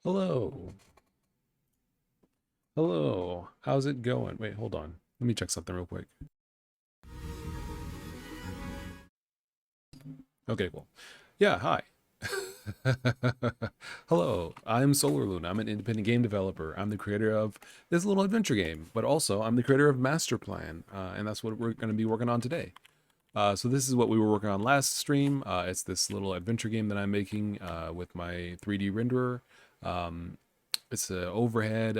Hello. Hello. How's it going? Wait, hold on. Let me check something real quick. Okay, cool. Yeah, hi. Hello, I'm Solar Loon. I'm an independent game developer. I'm the creator of this little adventure game, but also I'm the creator of MasterPlan, and that's what we're going to be working on today. So this is what we were working on last stream. It's this little adventure game that I'm making with my 3D renderer. Um, it's a overhead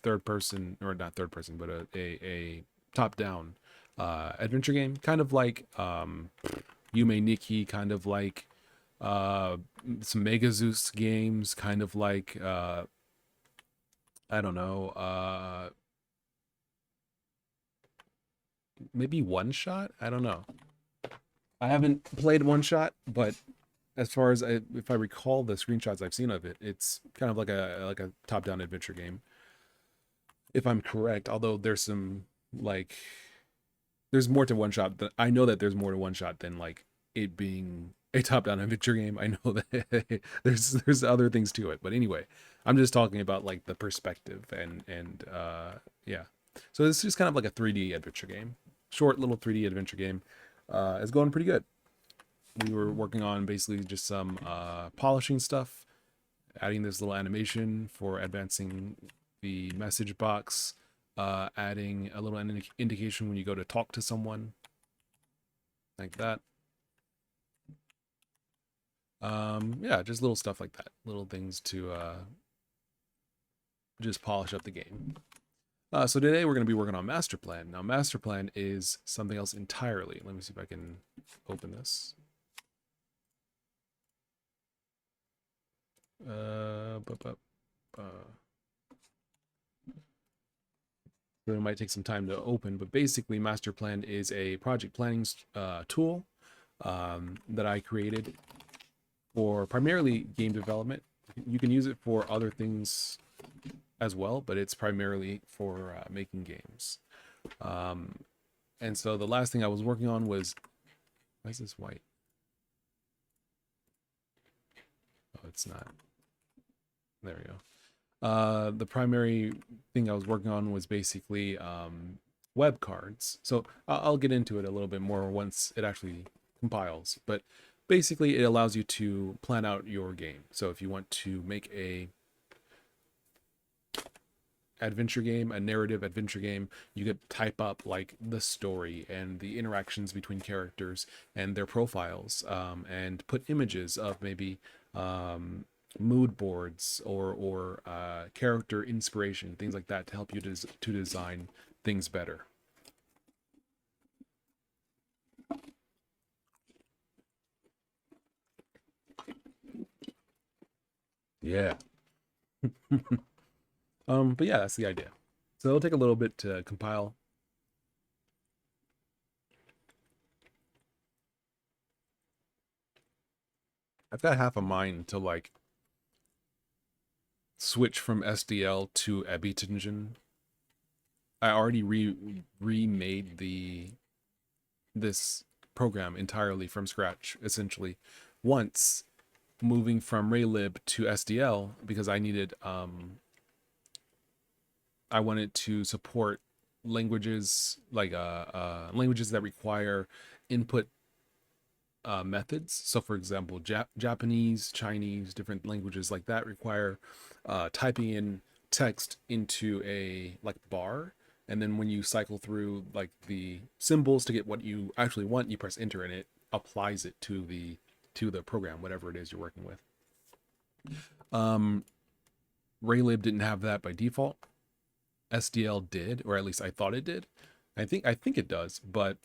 third person, or not third person, but a top down adventure game, kind of like Yume Nikki, kind of like uh some Mega Zeus games, kind of like I don't know, maybe One Shot. I don't know. I haven't played One Shot, but as far as if I recall the screenshots I've seen of it, it's kind of like a top down adventure game, if I'm correct. Although there's some like there's more to One Shot. I know that there's more to One Shot than like it being a top-down adventure game. I know that there's other things to it, but anyway, I'm just talking about like the perspective and yeah. So it's just kind of like a 3D adventure game, short little 3D adventure game. It's going pretty good. We were working on basically just some polishing stuff, adding this little animation for advancing the message box, adding a little indication when you go to talk to someone, like that. Yeah, just little stuff like that, little things to just polish up the game. So today we're going to be working on master plan. Now, master plan is something else entirely. Let me see if I can open this. Uh, bu- bu- so it might take some time to open, but basically, master plan is a project planning tool that I created for primarily game development. You can use it for other things as well, but it's primarily for making games. Um, and so the last thing I was working on was, why is this white? Oh, it's not. There we go. The primary thing I was working on was basically web cards. So I'll get into it a little bit more once it actually compiles. But basically, it allows you to plan out your game. So if you want to make a adventure game, a narrative adventure game, you could type up like the story and the interactions between characters and their profiles, and put images of maybe mood boards or character inspiration, things like that, to help you to design things better. Yeah. But yeah, that's the idea. So it'll take a little bit to compile. I've got half a mind to like switch from SDL to Ebitingen. I already remade this program entirely from scratch, essentially, once, moving from Raylib to SDL because I wanted to support languages like languages that require input methods. So, for example, Japanese, Chinese, different languages like that require typing in text into a like bar, and then when you cycle through like the symbols to get what you actually want, you press enter, and it applies it to the program, whatever it is you're working with. Um, Raylib didn't have that by default. SDL did, or at least I thought it did. I think it does, but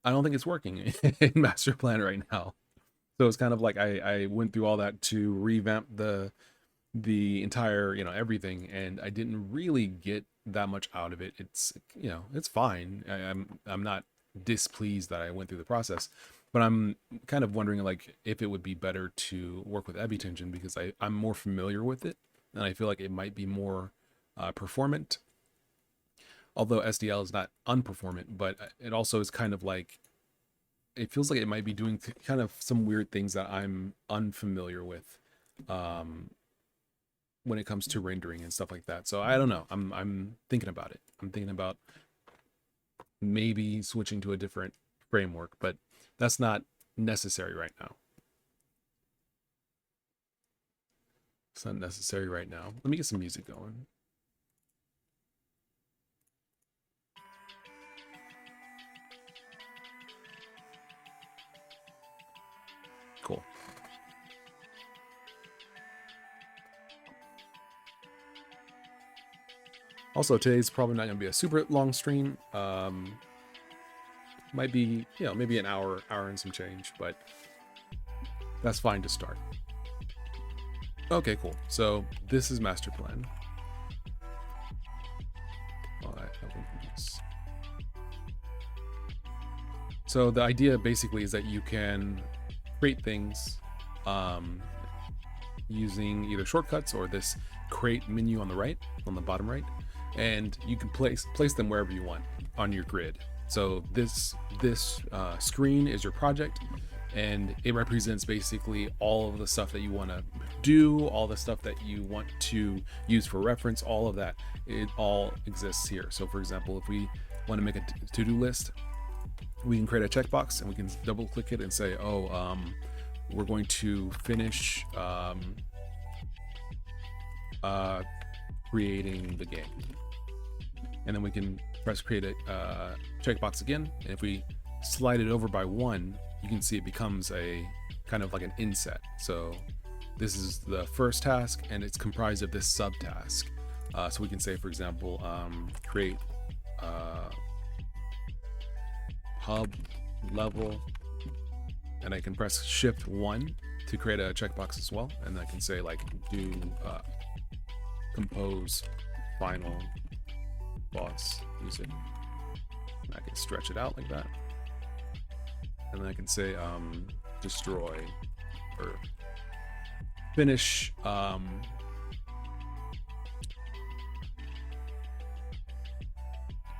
I don't think it's working in MasterPlan right now. So it's kind of like I went through all that to revamp the entire, everything, and I didn't really get that much out of it. It's fine. I'm not displeased that I went through the process, but I'm kind of wondering like if it would be better to work with Ebitingen because I'm more familiar with it, and I feel like it might be more performant. Although SDL is not unperformant, but it also is kind of like it feels like it might be doing kind of some weird things that I'm unfamiliar with. Um, when it comes to rendering and stuff like that. So I don't know. I'm thinking about it. I'm thinking about maybe switching to a different framework, but that's not necessary right now. It's not necessary right now. Let me get some music going. Cool. Also, today's probably not going to be a super long stream. Might be, maybe an hour and some change, but that's fine to start. Okay, cool. So this is MasterPlan. So the idea basically is that you can create things using either shortcuts or this create menu on the right, on the bottom right, and you can place them wherever you want on your grid. So this screen is your project, and it represents basically all of the stuff that you want to do, all the stuff that you want to use for reference, all of that. It all exists here. So for example, if we want to make a to-do list, we can create a checkbox and we can double click it and say, we're going to finish creating the game. And then we can press create a checkbox again. And if we slide it over by one, you can see it becomes a kind of like an inset. So this is the first task and it's comprised of this subtask. So we can say, for example, create hub level, and I can press shift 1 to create a checkbox as well. And I can say like do compose final boss music. And I can stretch it out like that. And then I can say destroy or finish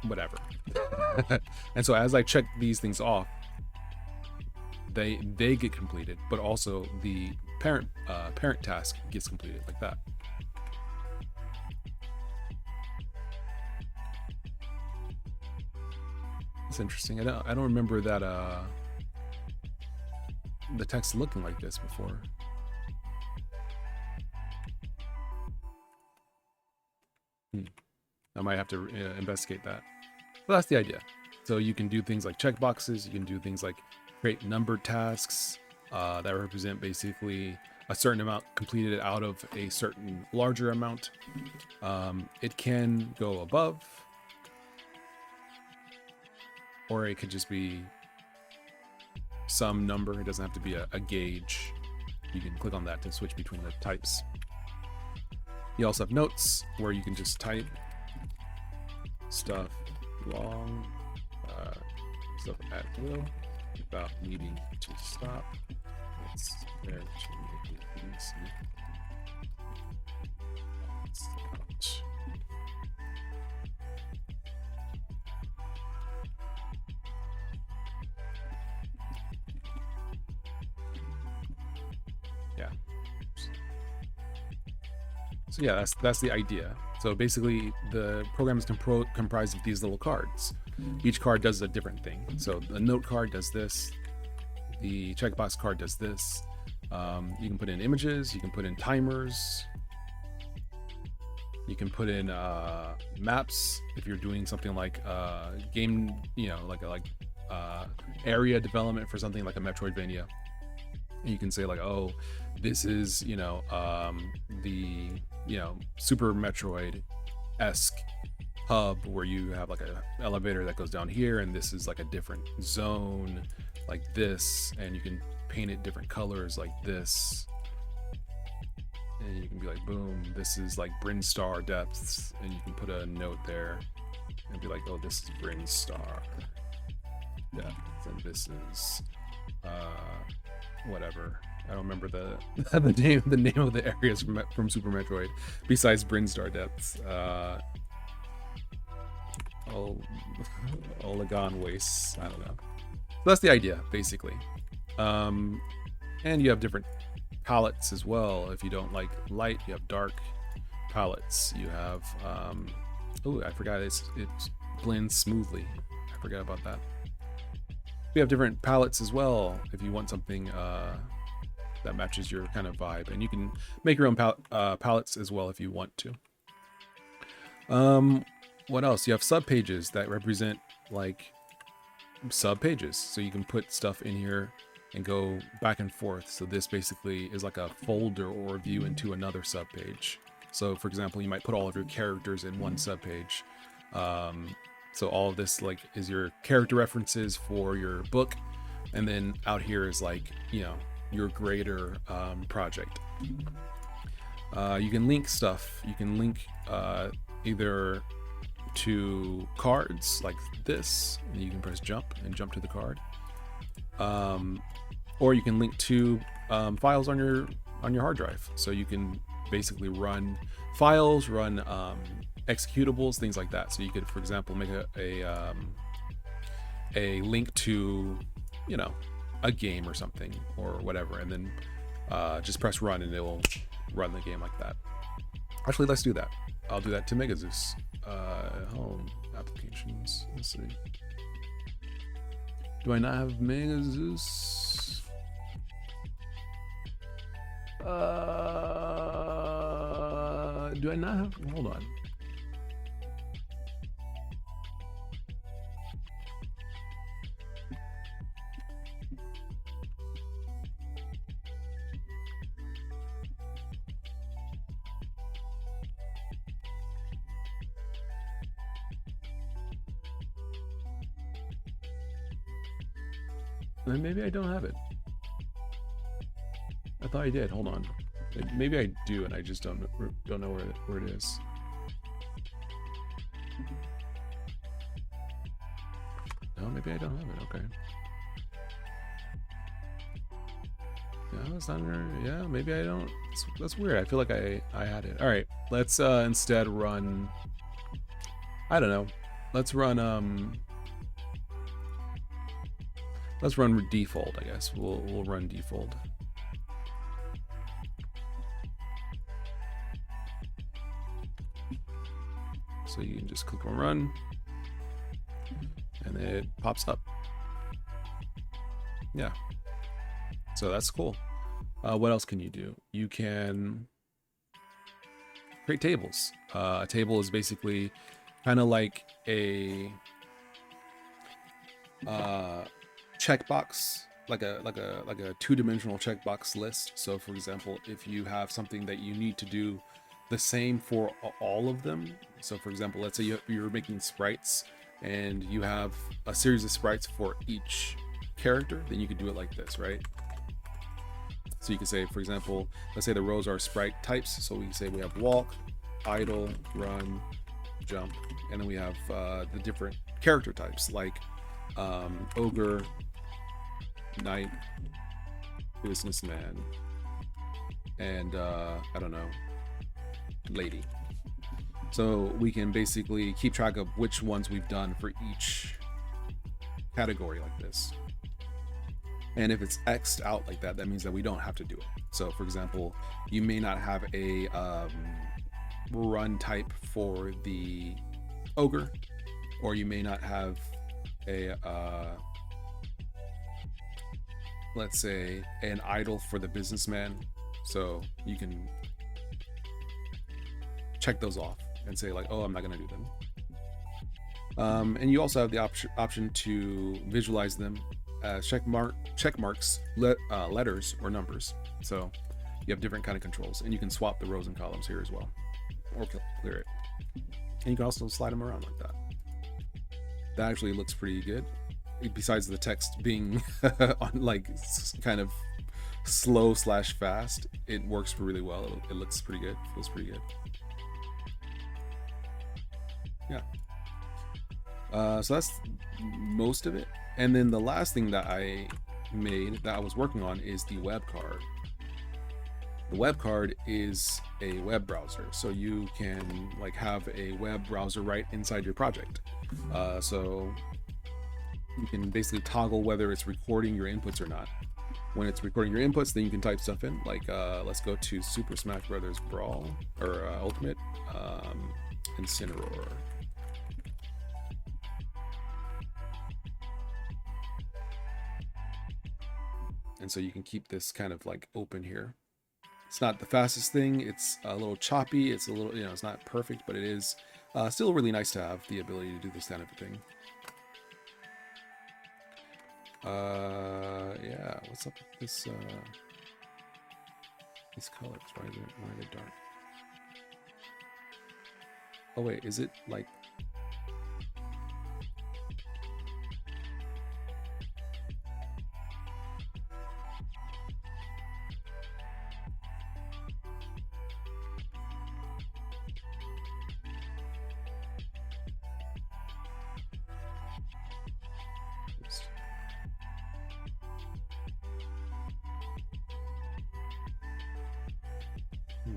whatever. And so as I check these things off, they get completed, but also the parent task gets completed like that. It's interesting. I don't remember that the text looking like this before. I might have to investigate that. But that's the idea. So you can do things like checkboxes. You can do things like create numbered tasks that represent basically a certain amount completed out of a certain larger amount. It can go above, or it could just be some number. It doesn't have to be a gauge. You can click on that to switch between the types. You also have notes where you can just type stuff long, stuff at will without needing to stop. It's there to make it easy. Yeah. So yeah, that's the idea. So basically, the program is comprised of these little cards. Each card does a different thing. So the note card does this. The checkbox card does this. You can put in images. You can put in timers. You can put in maps if you're doing something like game, like area development for something like a Metroidvania. And you can say like, oh, this is the Super Metroid-esque hub where you have like an elevator that goes down here, and this is like a different zone like this, and you can paint it different colors like this, and you can be like, boom, this is like Brinstar depths, and you can put a note there and be like, oh, this is Brinstar depth, and this is whatever. I don't remember the name of the areas from Super Metroid besides Brinstar depths. Olagon wastes. I don't know. So that's the idea, basically. And you have different palettes as well. If you don't like light, you have dark. palettes. You have, oh, I forgot it blends smoothly. I forgot about that. We have different palettes as well if you want something that matches your kind of vibe, and you can make your own palettes as well if you want to. What else? You have sub pages that represent like sub pages, so you can put stuff in here and go back and forth. So this basically is like a folder or a view into another sub page. So for example, you might put all of your characters in one sub page. So all of this like is your character references for your book, and then out here is like, you know, your greater project. You can link stuff. You can link either to cards like this, and you can press jump and jump to the card, or you can link to files on your hard drive. So you can basically run files, run executables, things like that. So you could, for example, make a link to, you know, a game or something or whatever, and then just press run and it will run the game like that. Actually, let's do that. I'll do that to MegaZeus. Home applications. Let's see. Do I not have MegaZeus? Do I not have? Hold on. Maybe I don't have it. I thought I did. Hold on. Maybe I do, and I just don't know where it is. No, maybe I don't have it. Okay. No, it's not in there. Yeah, maybe I don't. That's weird. I feel like I had it. All right. Let's instead run. I don't know. Let's run Let's run default, I guess. We'll run default. So you can just click on run, and it pops up. Yeah. So that's cool. What else can you do? You can create tables. A table is basically kind of like a checkbox, like a two-dimensional checkbox list. So for example, if you have something that you need to do the same for all of them, so for example, let's say you're making sprites and you have a series of sprites for each character, then you could do it like this, right? So you can say, for example, let's say the rows are sprite types, so we say we have walk, idle, run, jump, and then we have the different character types like ogre, knight, businessman, and I don't know, lady. So we can basically keep track of which ones we've done for each category like this. And if it's X'd out like that, that means that we don't have to do it. So for example, you may not have a run type for the ogre, or you may not have a let's say an idle for the businessman. So you can check those off and say like, oh, I'm not gonna do them. And you also have the option to visualize them as check marks, letters, or numbers. So you have different kind of controls, and you can swap the rows and columns here as well, or clear it. And you can also slide them around like that. That actually looks pretty good. Besides the text being on like kind of slow / fast, it works really well. It looks pretty good. Feels pretty good. Yeah. So that's most of it. And then the last thing that I made that I was working on is the web card. The web card is a web browser, so you can like have a web browser right inside your project. So you can basically toggle whether it's recording your inputs or not. when it's recording your inputs, then you can type stuff in. Like let's go to Super Smash Brothers Brawl or Ultimate Incineroar. And so you can keep this kind of like open here. It's not the fastest thing. It's a little choppy. It's a little, it's not perfect, but it is still really nice to have the ability to do this kind of a thing. Yeah, what's up with this, these colors? Why are they dark? Oh wait, is it like...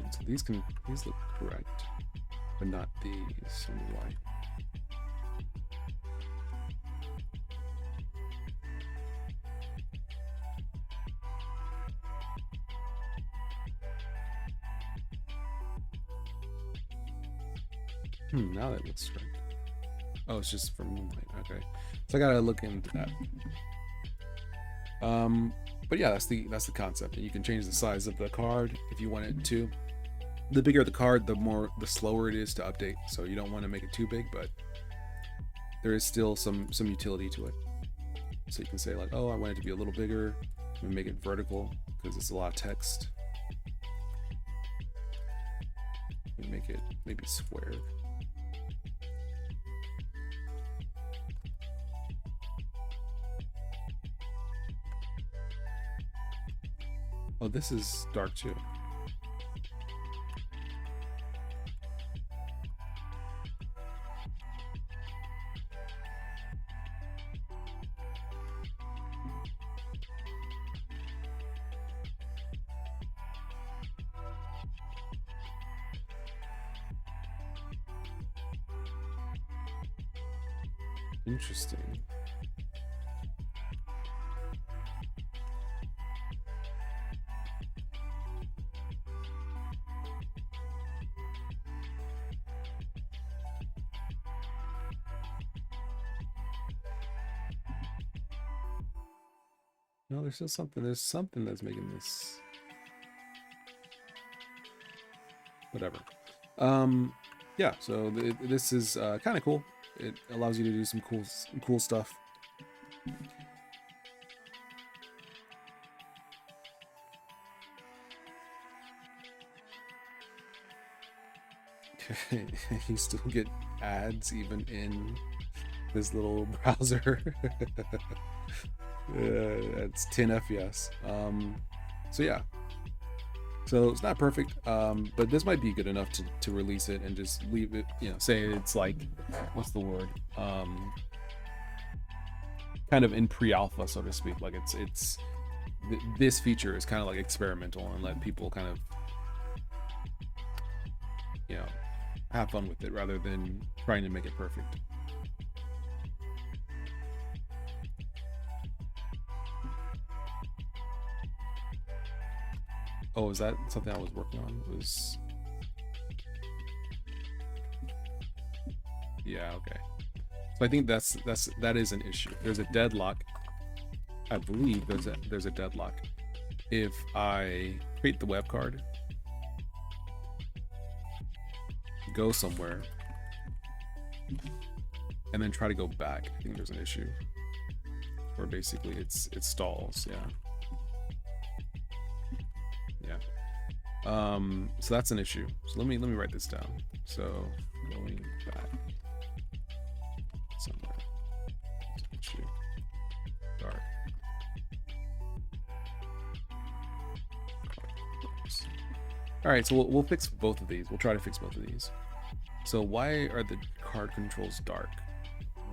So these look correct, but not these. I don't know why. Now that looks right. Oh, it's just for moonlight. Okay, so I gotta look into that. But yeah, that's the concept, and you can change the size of the card if you want it to. The bigger the card, the slower it is to update. So you don't want to make it too big, but there is still some utility to it. So you can say like, oh, I want it to be a little bigger, and make it vertical because it's a lot of text. And make it maybe square. Oh, this is dark too. Interesting. No, there's still something. There's something that's making this. Whatever. Yeah. So this is kind of cool. It allows you to do some cool stuff. You still get ads even in this little browser. It's 10 FPS. So yeah. So it's not perfect, but this might be good enough to release it and just leave it, say it's like, what's the word? Kind of in pre-alpha, so to speak. Like this feature is kind of like experimental and let people kind of, have fun with it rather than trying to make it perfect. Oh, is that something I was working on? Yeah, okay. So I think that is an issue. There's a deadlock. I believe there's a deadlock. If I create the web card, go somewhere, and then try to go back, I think there's an issue. Where basically it stalls, yeah. So that's an issue. So let me write this down. So going back somewhere. Issue. Dark. All right, so we'll fix both of these. We'll try to fix both of these. So why are the card controls dark?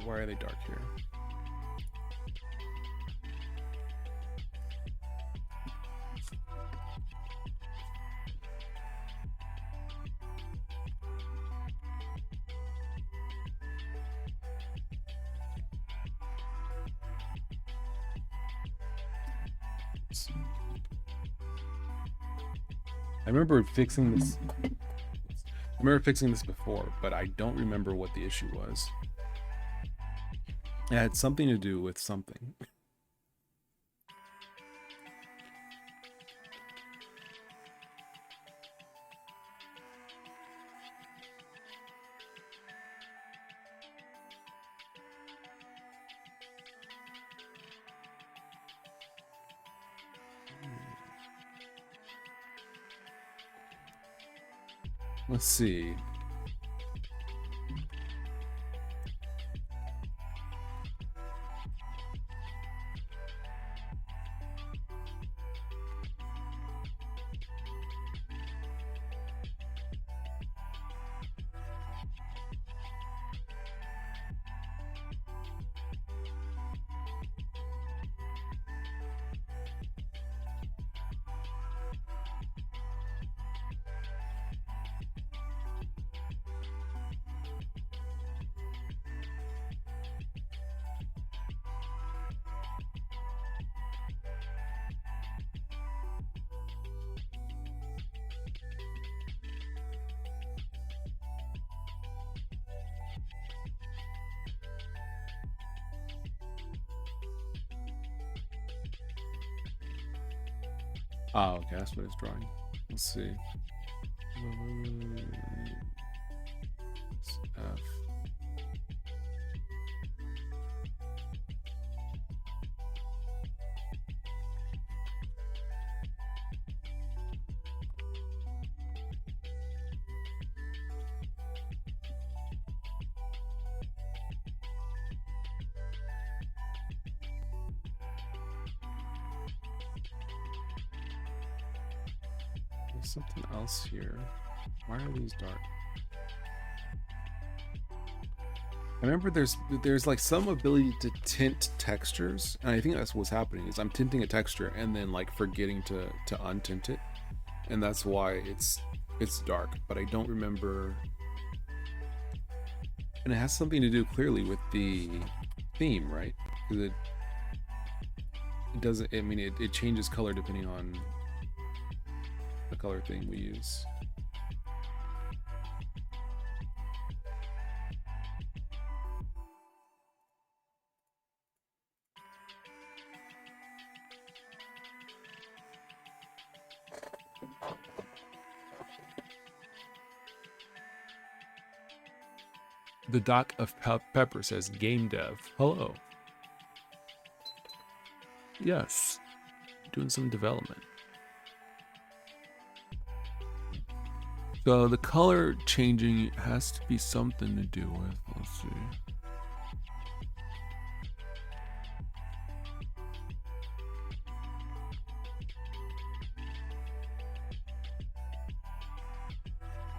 Why are they dark here? I remember fixing this. I remember fixing this before, but I don't remember what the issue was. It had something to do with something. Let's see. Oh, okay, that's what it's drawing. Let's see. F. There's something else here. Why are these dark? I remember there's like some ability to tint textures, and I think that's what's happening is I'm tinting a texture and then like forgetting to untint it, and that's why it's dark. But I don't remember, and it has something to do clearly with the theme, right? Because it doesn't. I mean, it changes color depending on the color thing we use. The Doc of Pepper says, game dev. Hello. Yes. Doing some development. So the color changing has to be something to do with, let's see.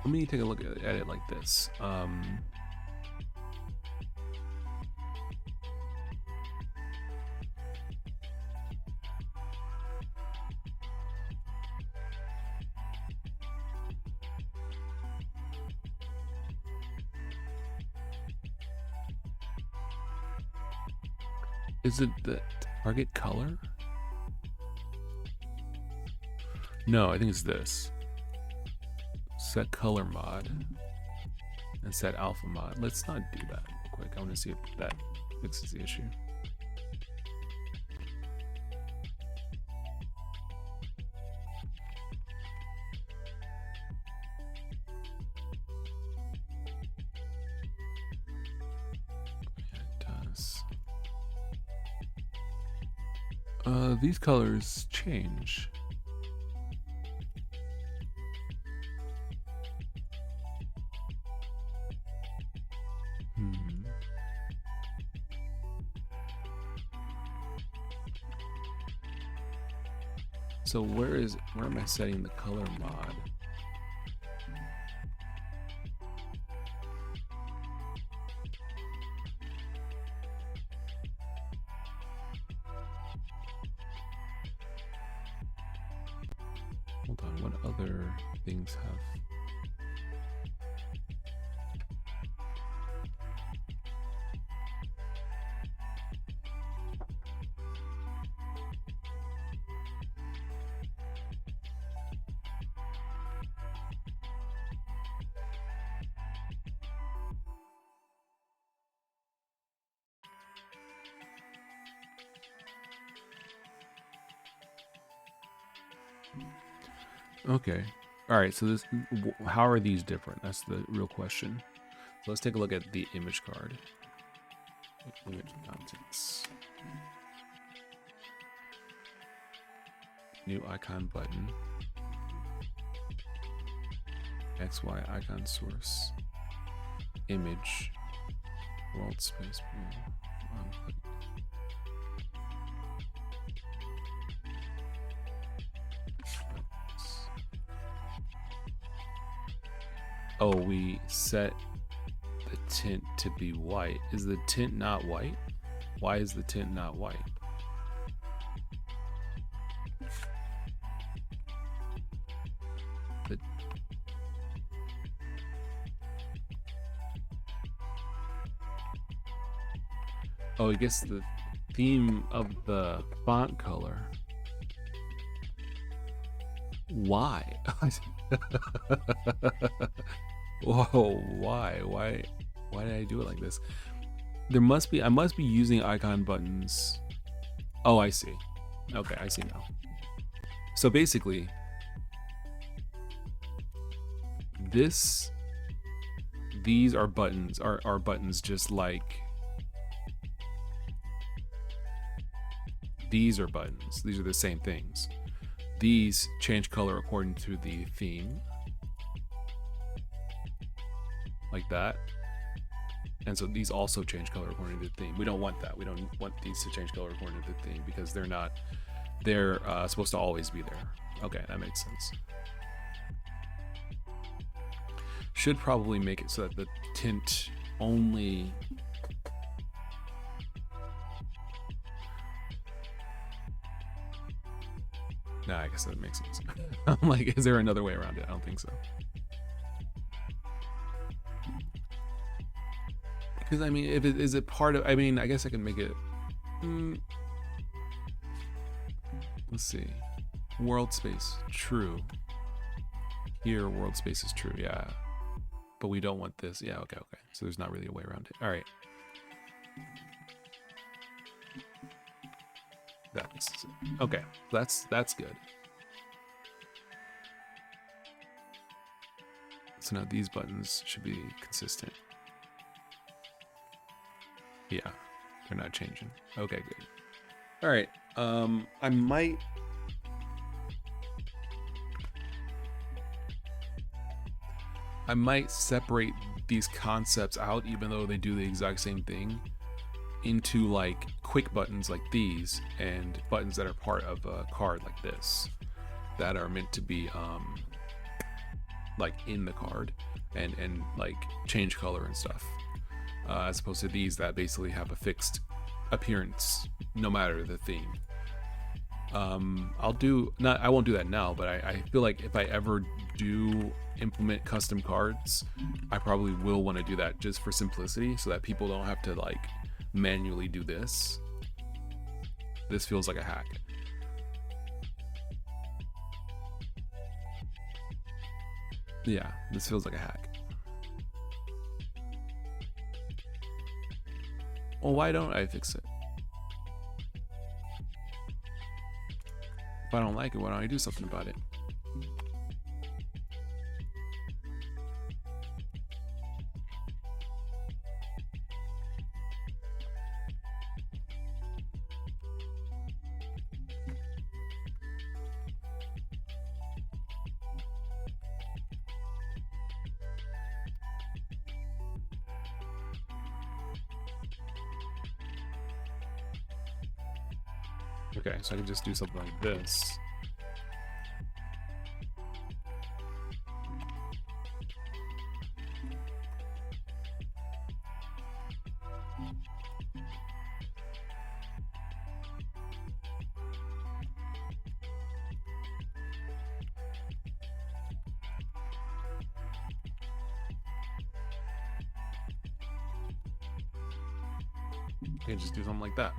Let me take a look at it like this. Is it the target color? No, I think it's this. Set color mod and set alpha mod. Let's not do that real quick. I want to see if that fixes the issue. These colors change. So where am I setting the color mod? Hold on, what other things have? Okay. All right. So this, how are these different? That's the real question. So let's take a look at the image card. Image contents. New icon button. XY icon source. Image. World space. Oh, we set the tint to be white. Is the tint not white? Why is the tint not white? Oh, I guess the theme of the font color. Why? Whoa, why? Why did I do it like this? There must be, I must be using icon buttons. Oh, I see. Okay, I see now. So basically, these are buttons, are buttons just like these are buttons. These are the same things. These change color according to the theme. Like that. And so these also change color according to the theme. We don't want that. We don't want these to change color according to the theme because they're supposed to always be there. Okay, that makes sense. Should probably make it so that the tint only... Nah, I guess that makes sense. I'm like, is there another way around it? I don't think so. Because I mean, if it is it part of, I mean, I guess I can make it. Let's see. World space, true. Here, world space is true, yeah. But we don't want this. Yeah, okay. So there's not really a way around it. All right. That's okay. That's good. So now these buttons should be consistent. Yeah, they're not changing. Okay, good. All right. I might separate these concepts out, even though they do the exact same thing, into like quick buttons like these and buttons that are part of a card like this that are meant to be like in the card and like change color and stuff, as opposed to these that basically have a fixed appearance no matter the theme. I won't do that now, but I feel like if I ever do implement custom cards, I probably will want to do that just for simplicity so that people don't have to like manually do this. This feels like a hack. Yeah, this feels like a hack. Well, why don't I fix it? If I don't like it, why don't I do something about it? Okay, so I can just do something like this. I can just do something like that.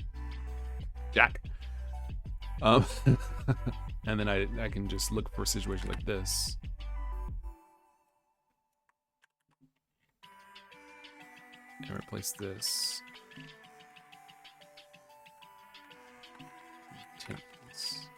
Jack. And then I can just look for a situation like this. And replace this. Tints.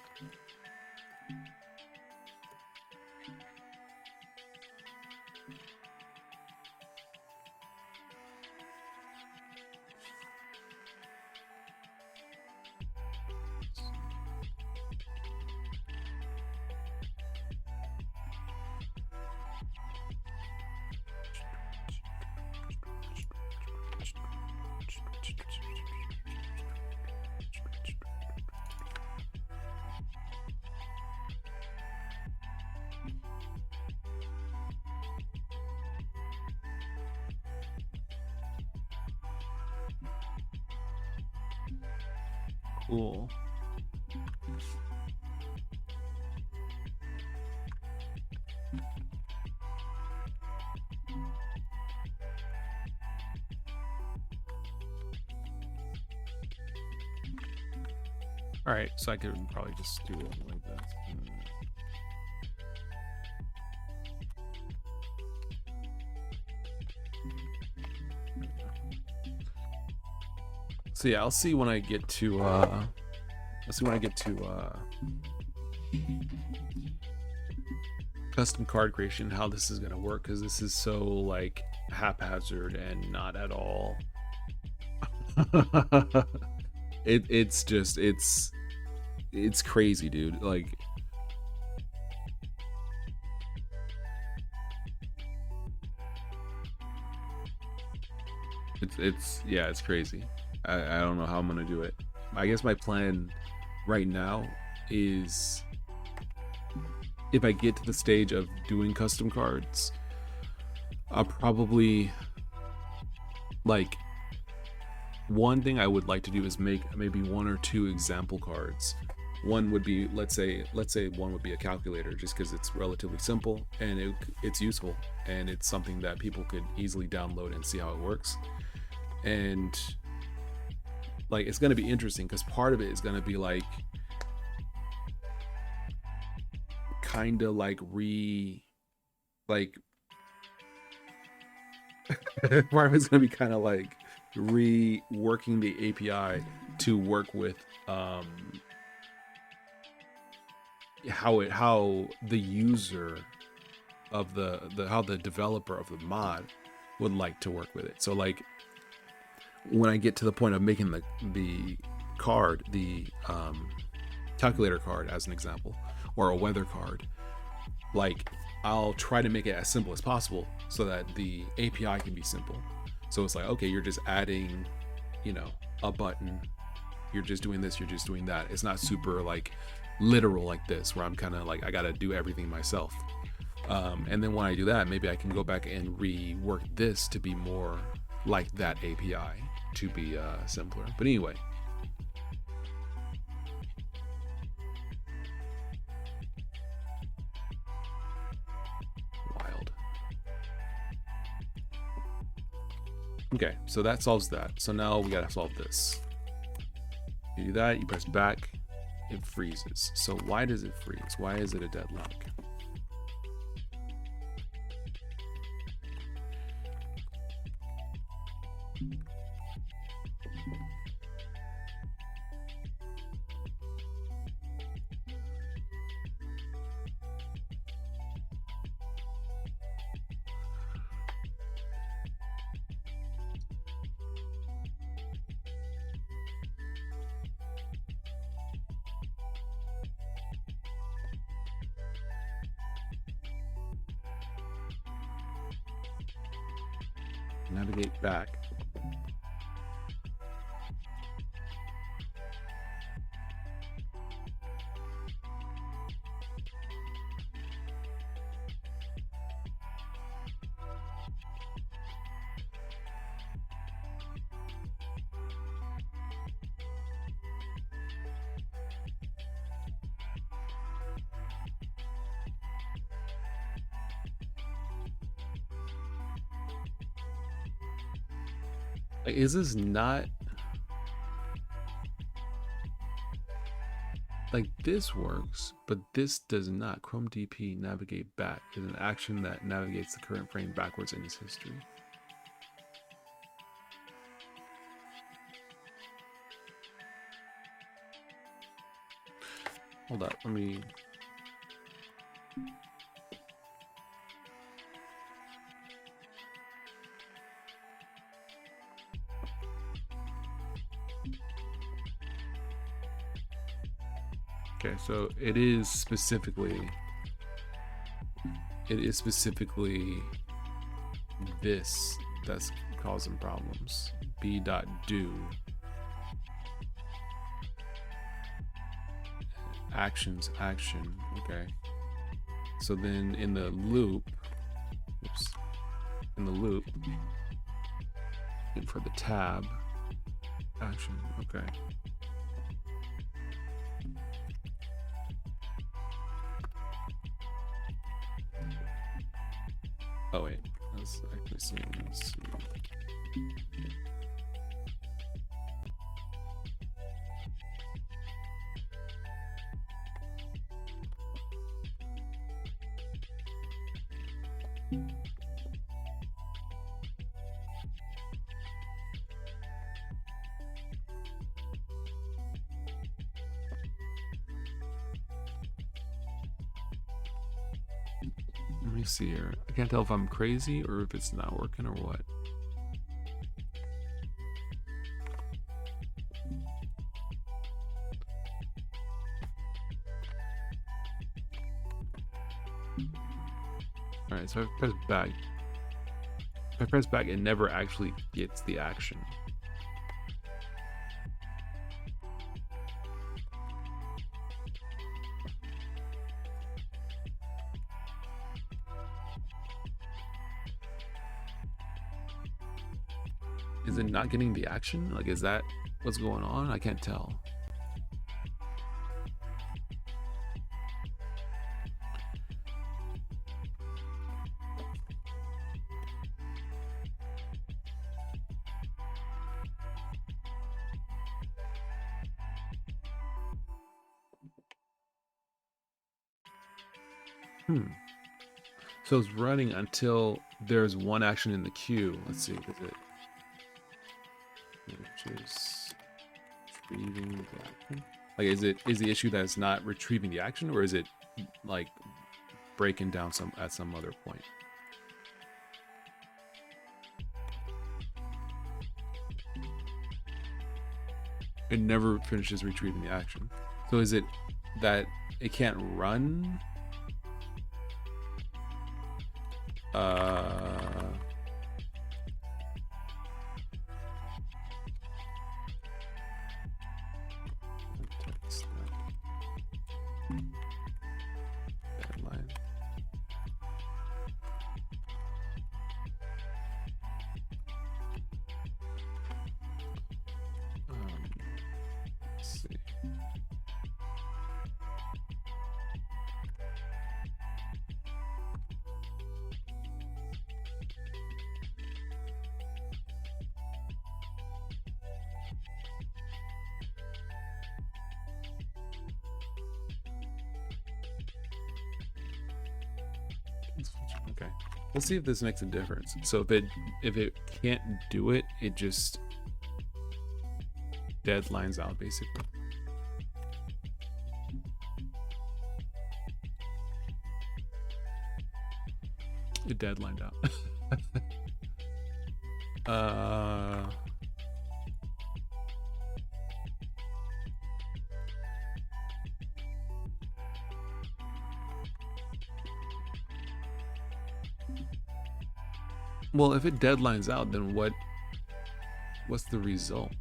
Cool. All right, so I could probably just do it like that. So yeah, I'll see when I get to custom card creation how this is gonna work, because this is so like haphazard and not at all. It's just it's crazy, dude. Like it's crazy. I don't know how I'm gonna do it. I guess my plan right now is, if I get to the stage of doing custom cards, I'll probably, like, one thing I would like to do is make maybe 1 or 2 example cards. One would be, let's say one would be a calculator, just because it's relatively simple and it's useful, and it's something that people could easily download and see how it works. And like, it's going to be interesting because part of it is going to be like kind of like part of it's going to be kind of like reworking the API to work with how the user of how the developer of the mod would like to work with it. So like, when I get to the point of making the card, the calculator card as an example, or a weather card, like, I'll try to make it as simple as possible so that the API can be simple. So it's like, okay, you're just adding, you know, a button, you're just doing this, you're just doing that. It's not super like literal like this, where I'm kind of like, I gotta do everything myself. And then when I do that, maybe I can go back and rework this to be more like that API, to be simpler. But anyway, wild. Okay, so that solves that. So now we gotta solve this. You do that, you press back, it freezes. So why does it freeze? Why is it a deadlock? Navigate back. Like, is this not like, this works, but this does not? Chrome DP navigate back is an action that navigates the current frame backwards in its history. Hold up, let me. Okay, so it is specifically this that's causing problems. B.do actions action. Okay, so then in the loop, and for the tab action. Okay, Oh wait, let's actually see. Let's see. Let me see here. I can't tell if I'm crazy or if it's not working or what. Alright, so I press back. If I press back, it never actually gets the action. Is it not getting the action? Like, is that what's going on? I can't tell. So it's running until there's one action in the queue. Let's see, is it? Which is retrieving the action. Like, is the issue that it's not retrieving the action, or is it like breaking down at some other point? It never finishes retrieving the action. So is it that it can't run? Deadline. Let's see. Okay, let's see if this makes a difference. So if it can't do it, it just deadlines out basically. It deadlined out. Well, if it deadlines out, then what's the result?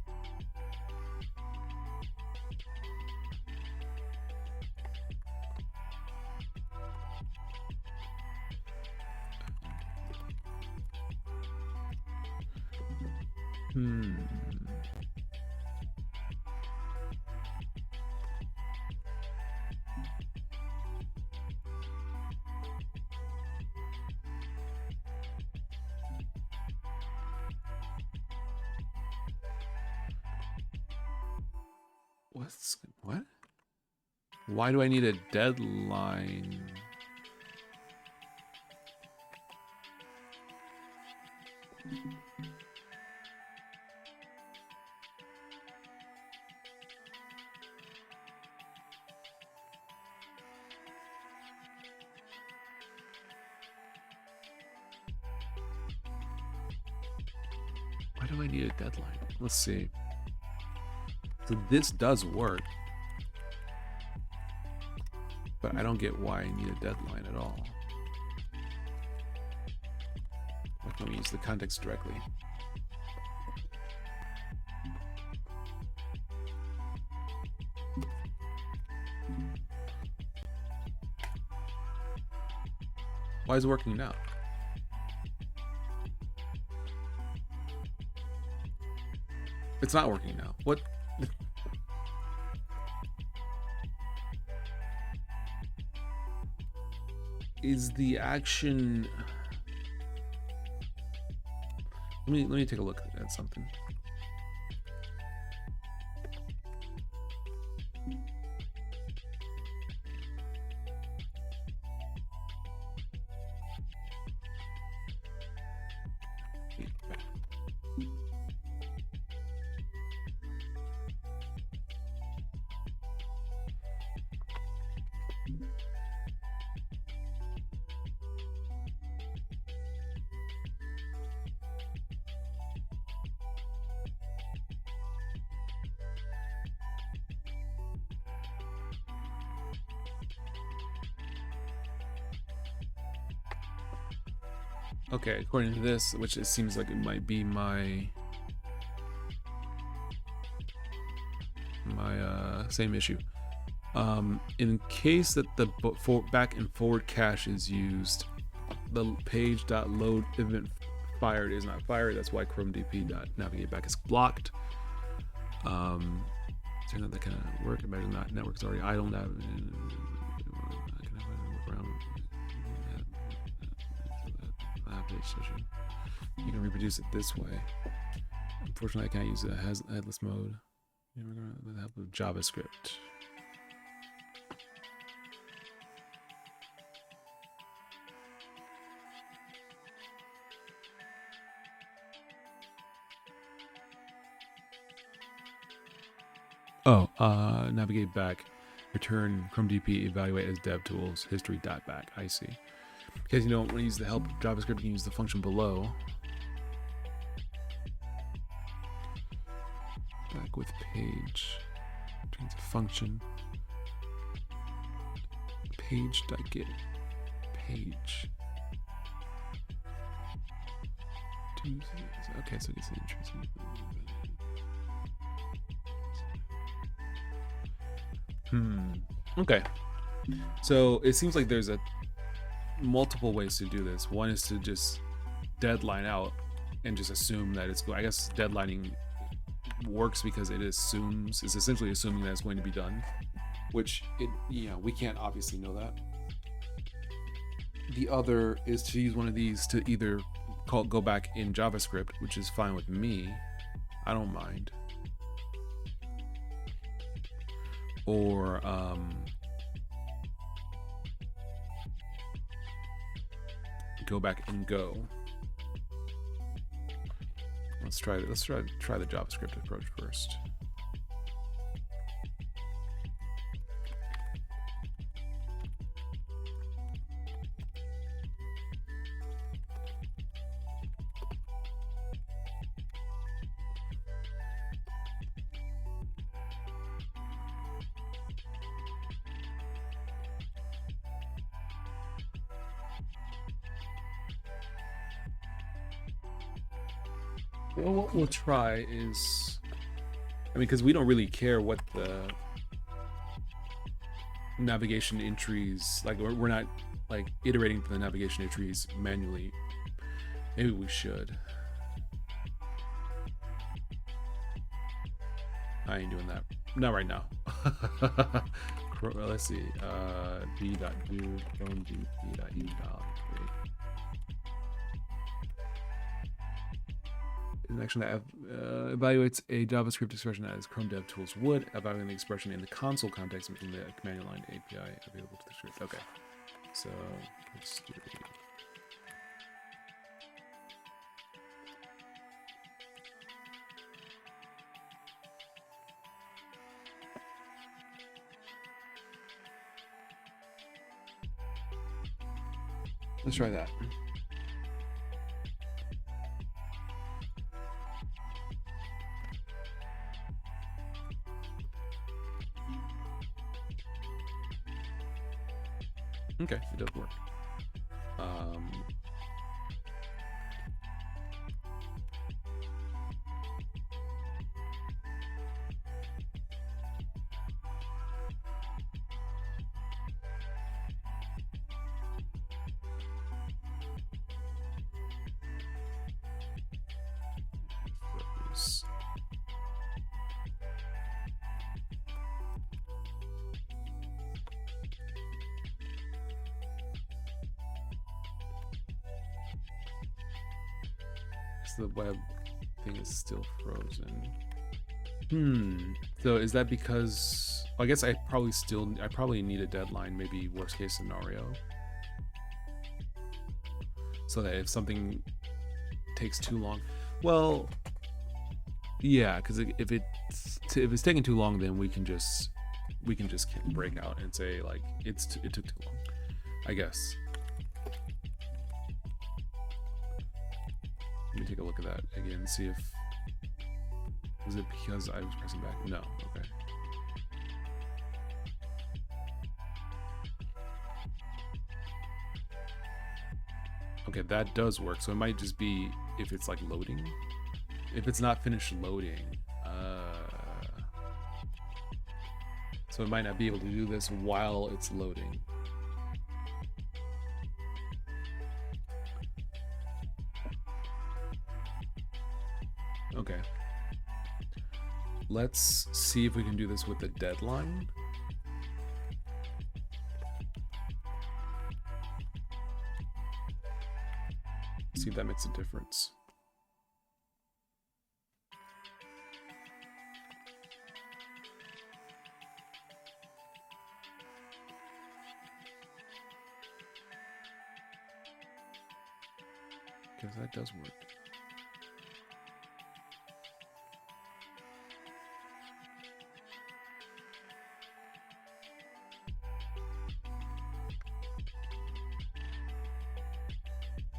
What? Why do I need a deadline? Why do I need a deadline? Let's see. So this does work, but I don't get why I need a deadline at all. Why can't we use the context directly? Why is it working now? It's not working now. What? Is the action... Let me take a look at something. Okay, according to this, which it seems like it might be my same issue. In case that the back and forward cache is used, the page.load event fired is not fired. That's why ChromeDP.navigate back is blocked. Turn out that kind of work. Imagine that network's already idle. You can reproduce it this way. Unfortunately, I can't use it as headless mode. With the help of JavaScript. Navigate back, return ChromeDP, evaluate as DevTools, history.back. I see. Because you don't want to use the help of JavaScript, you can use the function below. Back with page. Returns a function. Page.get page. Okay, so it gets the entries. Okay. So it seems like there's multiple ways to do this. One is to just deadline out and just assume that it's going. I guess deadlining works because it's essentially assuming that it's going to be done, which we can't obviously know that. The other is to use one of these to either go back in JavaScript, which is fine with me. I don't mind. Or go back and go. Let's try the JavaScript approach first. Well, what we'll try is, because we don't really care what the navigation entries, we're not iterating for the navigation entries manually. Maybe we should. I ain't doing that. Not right now. Let's see. b.do from b.e. An action that evaluates a JavaScript expression as Chrome DevTools would, evaluating the expression in the console context within the command line API available to the script. Okay, so let's do it. Let's try that. Okay, it does work. the web thing is still frozen. So is that because, I guess I probably need a deadline, maybe worst case scenario, so that if something takes too long, well, yeah, because if it's taking too long, then we can just break out and say like it took too long, I guess. Let me take a look at that again, see if, was it because I was pressing back? No, okay. Okay, that does work. So it might just be if it's like loading. If it's not finished loading. So it might not be able to do this while it's loading. Okay. Let's see if we can do this with the deadline. See if that makes a difference. Because that does work.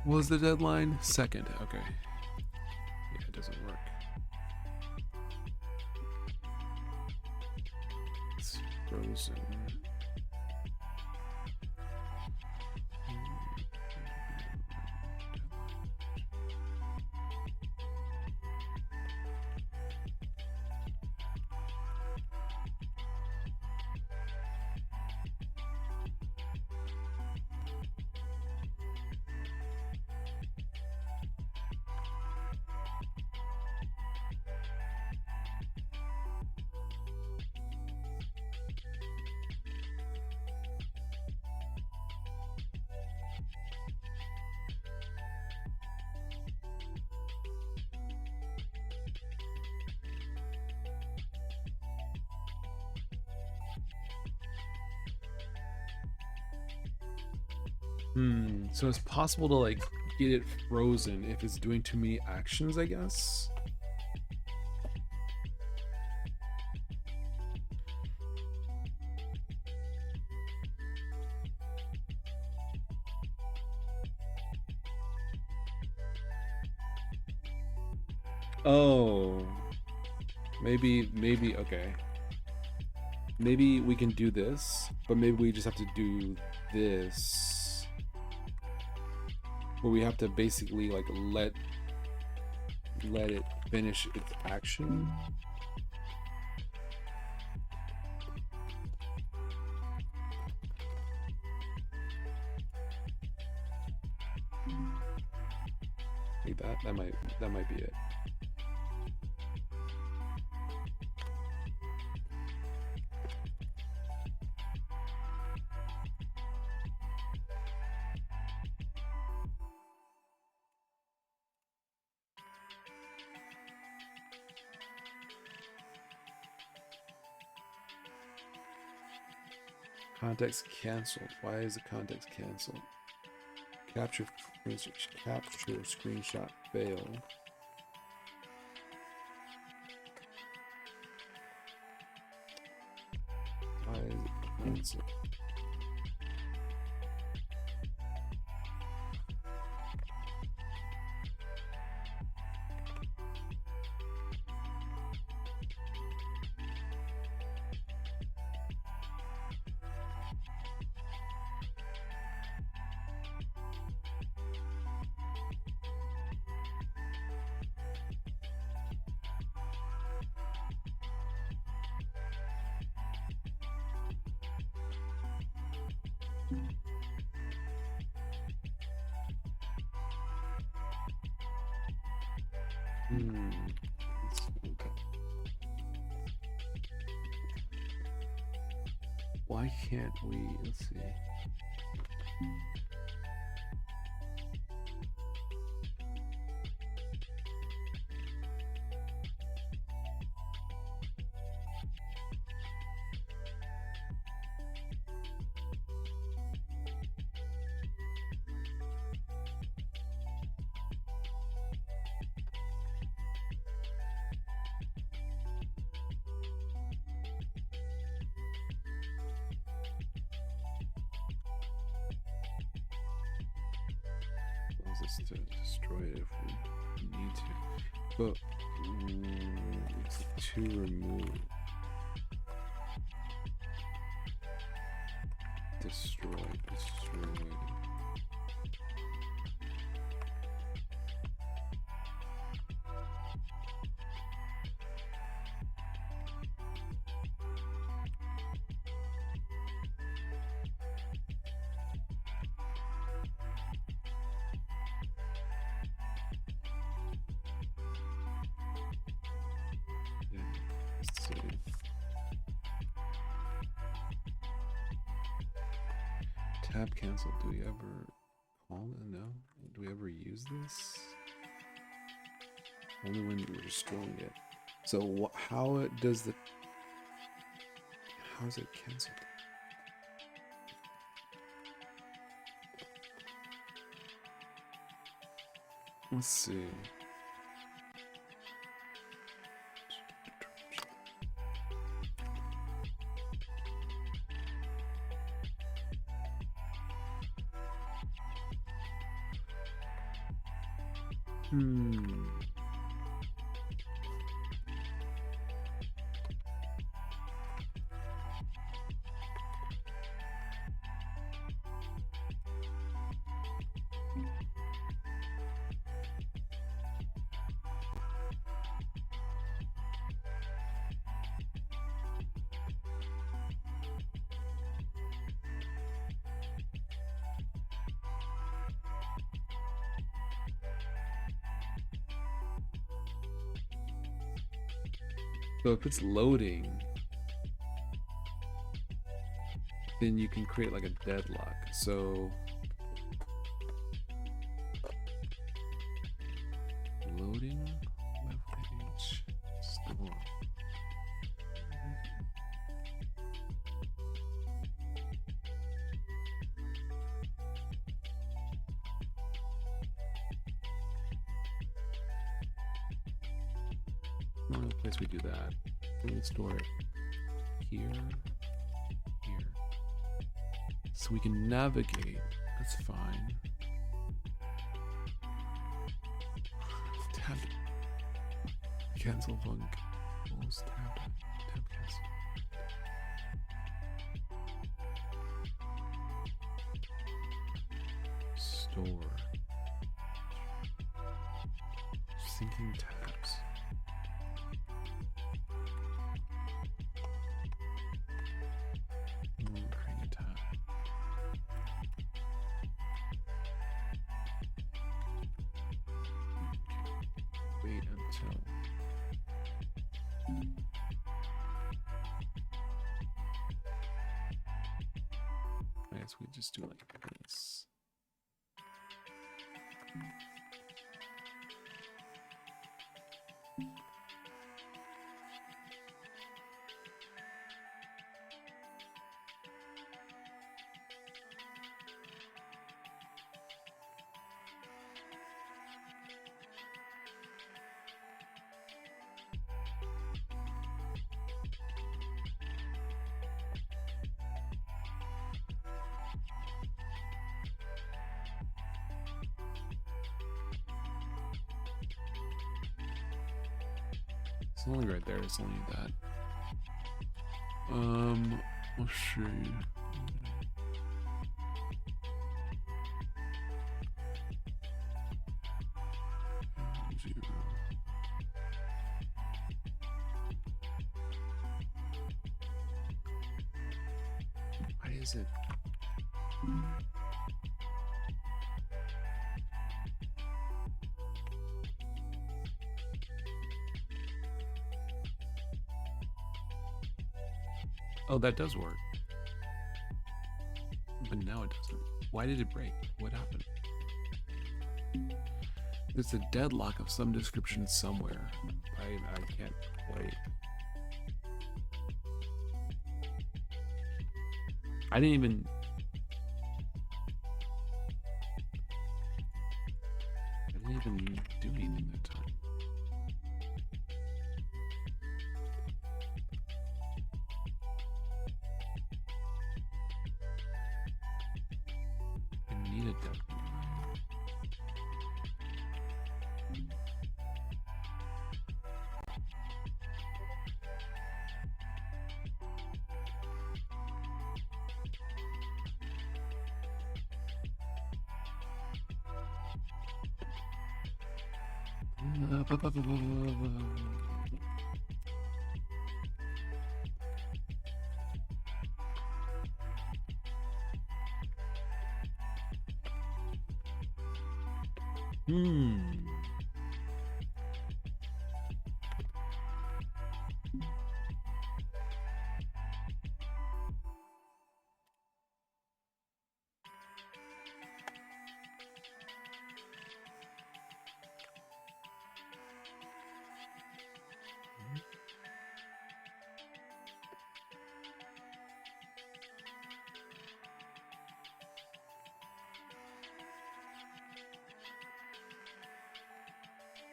What was the deadline? 2nd. Okay. Yeah, it doesn't work. It's frozen. So it's possible to like get it frozen if it's doing too many actions, I guess. Oh, maybe, okay. Maybe we can do this, but maybe we just have to do this. Where we have to basically like let it finish its action. Like that might be it. Context canceled. Why is the context canceled? Capture screenshot fail. Why is it canceled? Why can't we? Let's see. allows us to destroy it if we need to. But it's to remove. Destroy. Tab cancel. Do we ever call it? No. Do we ever use this? Only when we're destroying it. So how it does the? How is it canceled? Let's see. So if it's loading, then you can create like a deadlock. So loading web page store. Only place we do that. We store it here. So we can navigate. That's fine. Tab. Cancel bunk. Close tab. Tab cancel. Store. Syncing tabs. Create a tab. Wait until. I guess we just do like this. It's only right there, it's only that. Let's see. Why is it? Oh, that does work. But now it doesn't. Why did it break? What happened? There's a deadlock of some description somewhere. I can't quite. I didn't even. Do anything that time. I need a deadline.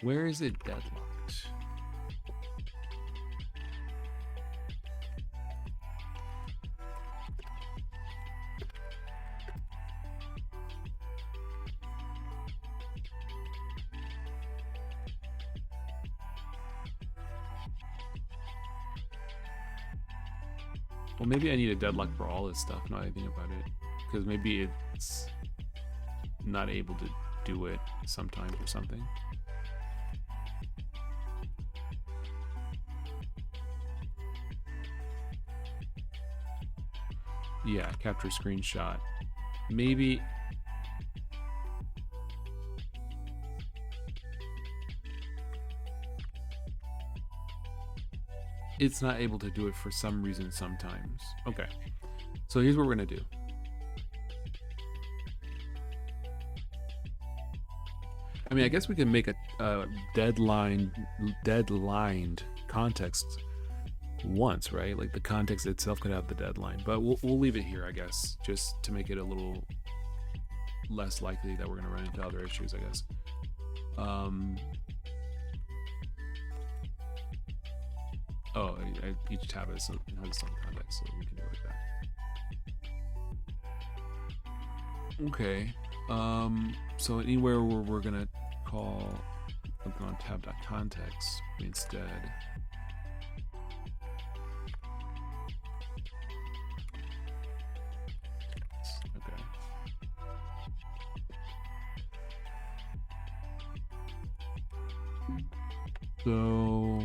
Where is it deadlocked? Well, maybe I need a deadlock for all this stuff, now that I think about it. Because maybe it's not able to do it sometimes or something. Yeah, capture screenshot. Maybe... it's not able to do it for some reason sometimes. Okay. So here's what we're going to do. I mean, I guess we can make a deadlined context once, right? Like the context itself could have the deadline, but we'll leave it here, I guess, just to make it a little less likely that we're going to run into other issues, I guess. Oh, each tab has some context, so we can do it like that. Okay. So anywhere where we're gonna call something on tab.context, we instead okay. So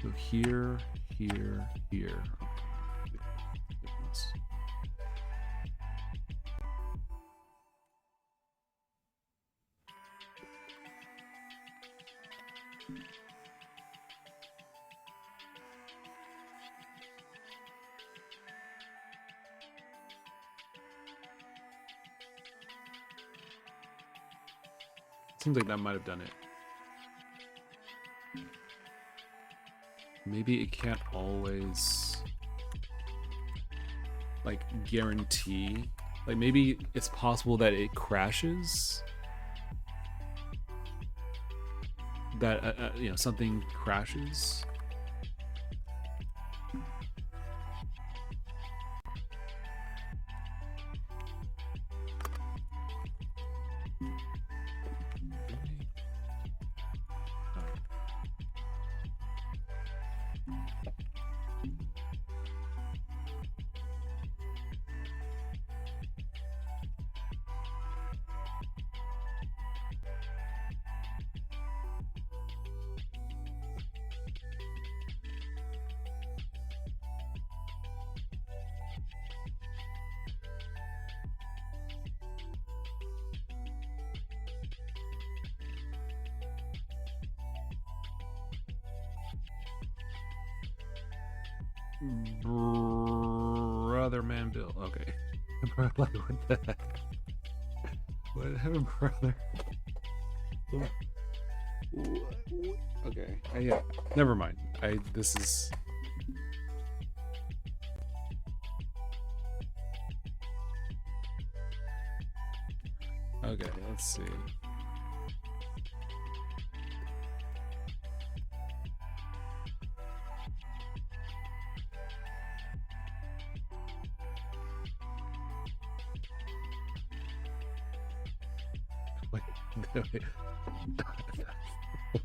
so here. Seems like that might have done it. Maybe it can't always like guarantee. Like maybe it's possible that it crashes. That you know, something crashes. Brother man Bill. Okay. Like, what the heck? What happened, brother? Okay. Yeah. Never mind. This is. Okay. Let's see.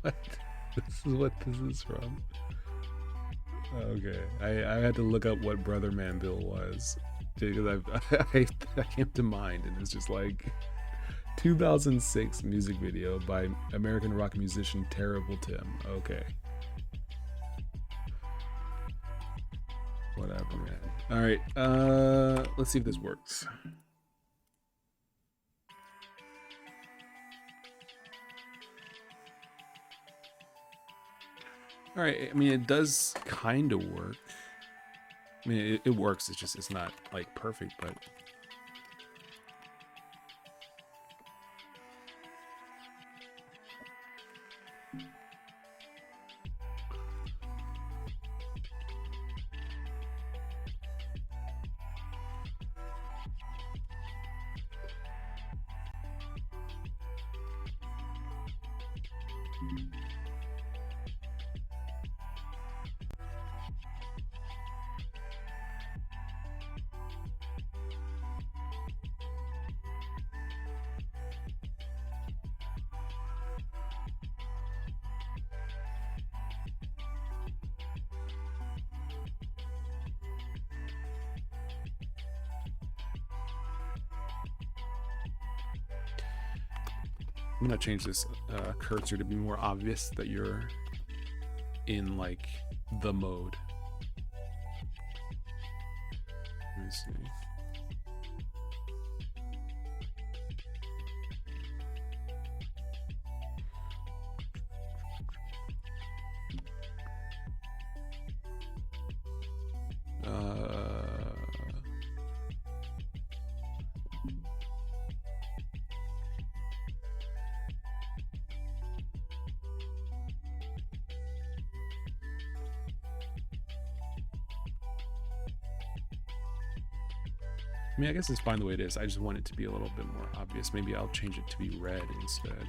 What? This is what this is from. Okay, I had to look up what Brother Man Bill was because I came to mind, and it's just like 2006 music video by American rock musician Terrible Tim. Okay, whatever, man. All right, let's see if this works. All right, I mean, it does kind of work. I mean, it works. It's just, it's not like perfect, but I'm gonna change this cursor to be more obvious that you're in like the mode. Let me see. I mean, I guess it's fine the way it is. I just want it to be a little bit more obvious. Maybe I'll change it to be red instead.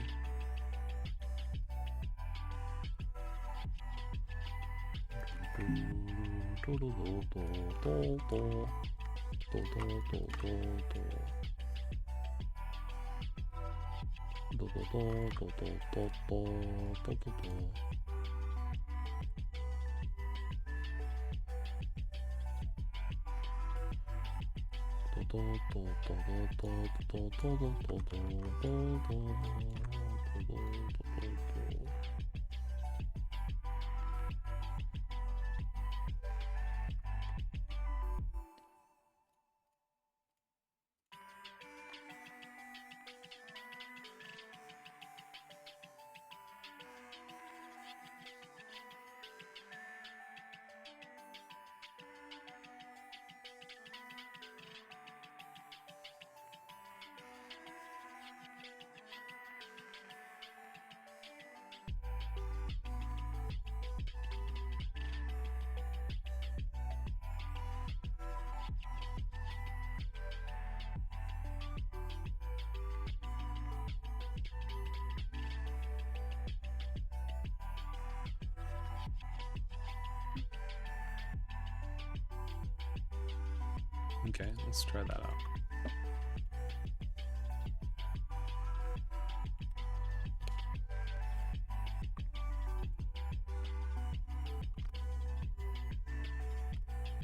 Okay, let's try that out.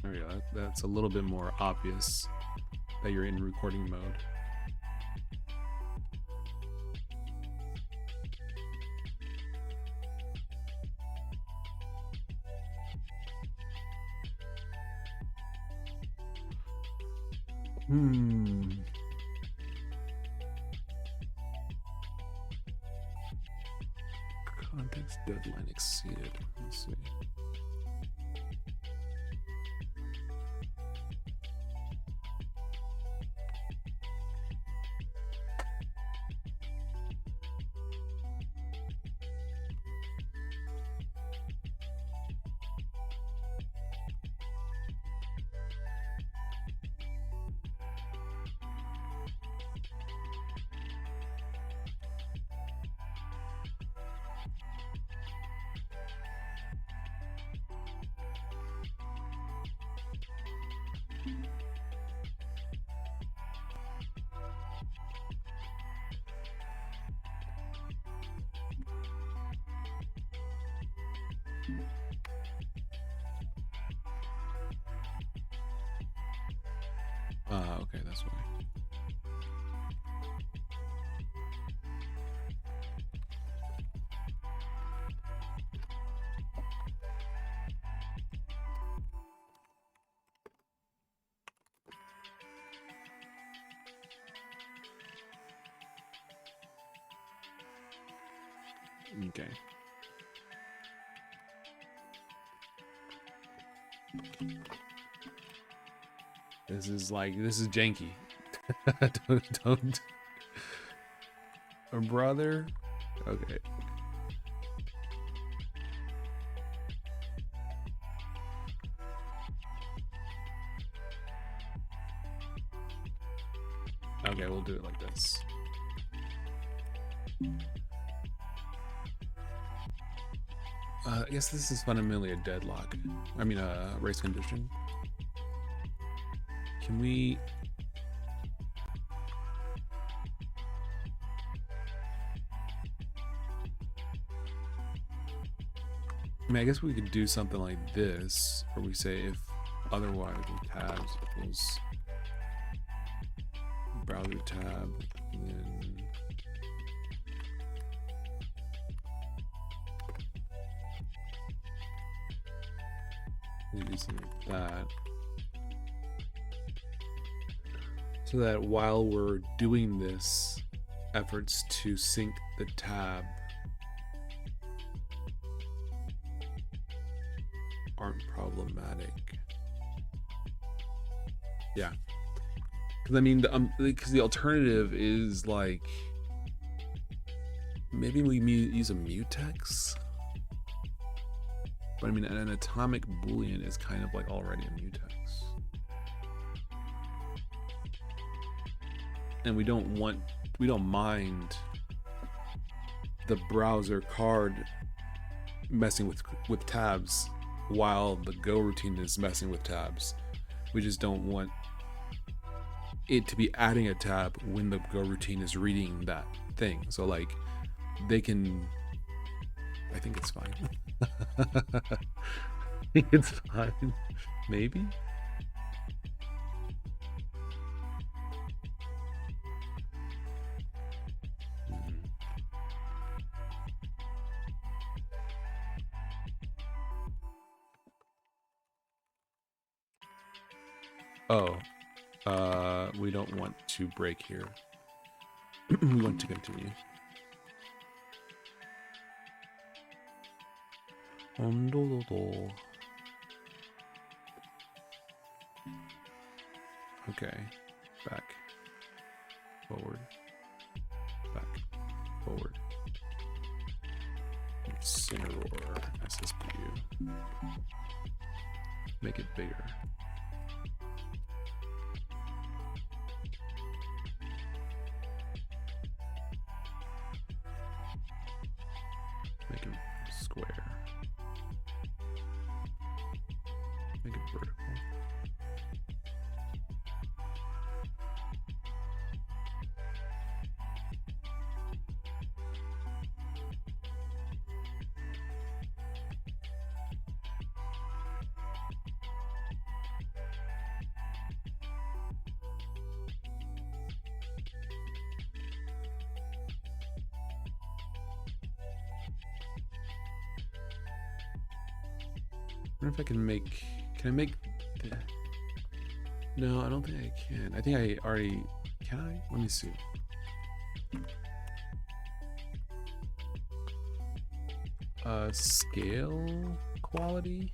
There we go. That's a little bit more obvious that you're in recording mode. Context deadline exceeded. Let's see. Okay, that's why. Okay. This is janky. don't. A brother? Okay. Okay, we'll do it like this. I guess this is fundamentally a deadlock. I mean, a race condition. Can we... I mean, I guess we could do something like this, where we say if otherwise with tabs equals browser tab, then we do something like that. So that while we're doing this, efforts to sync the tab aren't problematic. Yeah, because I mean, because the alternative is like maybe we use a mutex, but I mean an atomic boolean is kind of like already a mutex, and we don't mind the browser card messing with tabs while the Go routine is messing with tabs. We just don't want it to be adding a tab when the Go routine is reading that thing. So like they can, I think it's fine. I think it's fine. Maybe? Oh, we don't want to break here. We want to continue. Okay, back, forward, back, forward. Cineroar SSPU. Make it bigger. Make it square. Make it vertical. I wonder if I can I make the... No, I don't think I can. I think I already, can I? Let me see. Scale quality?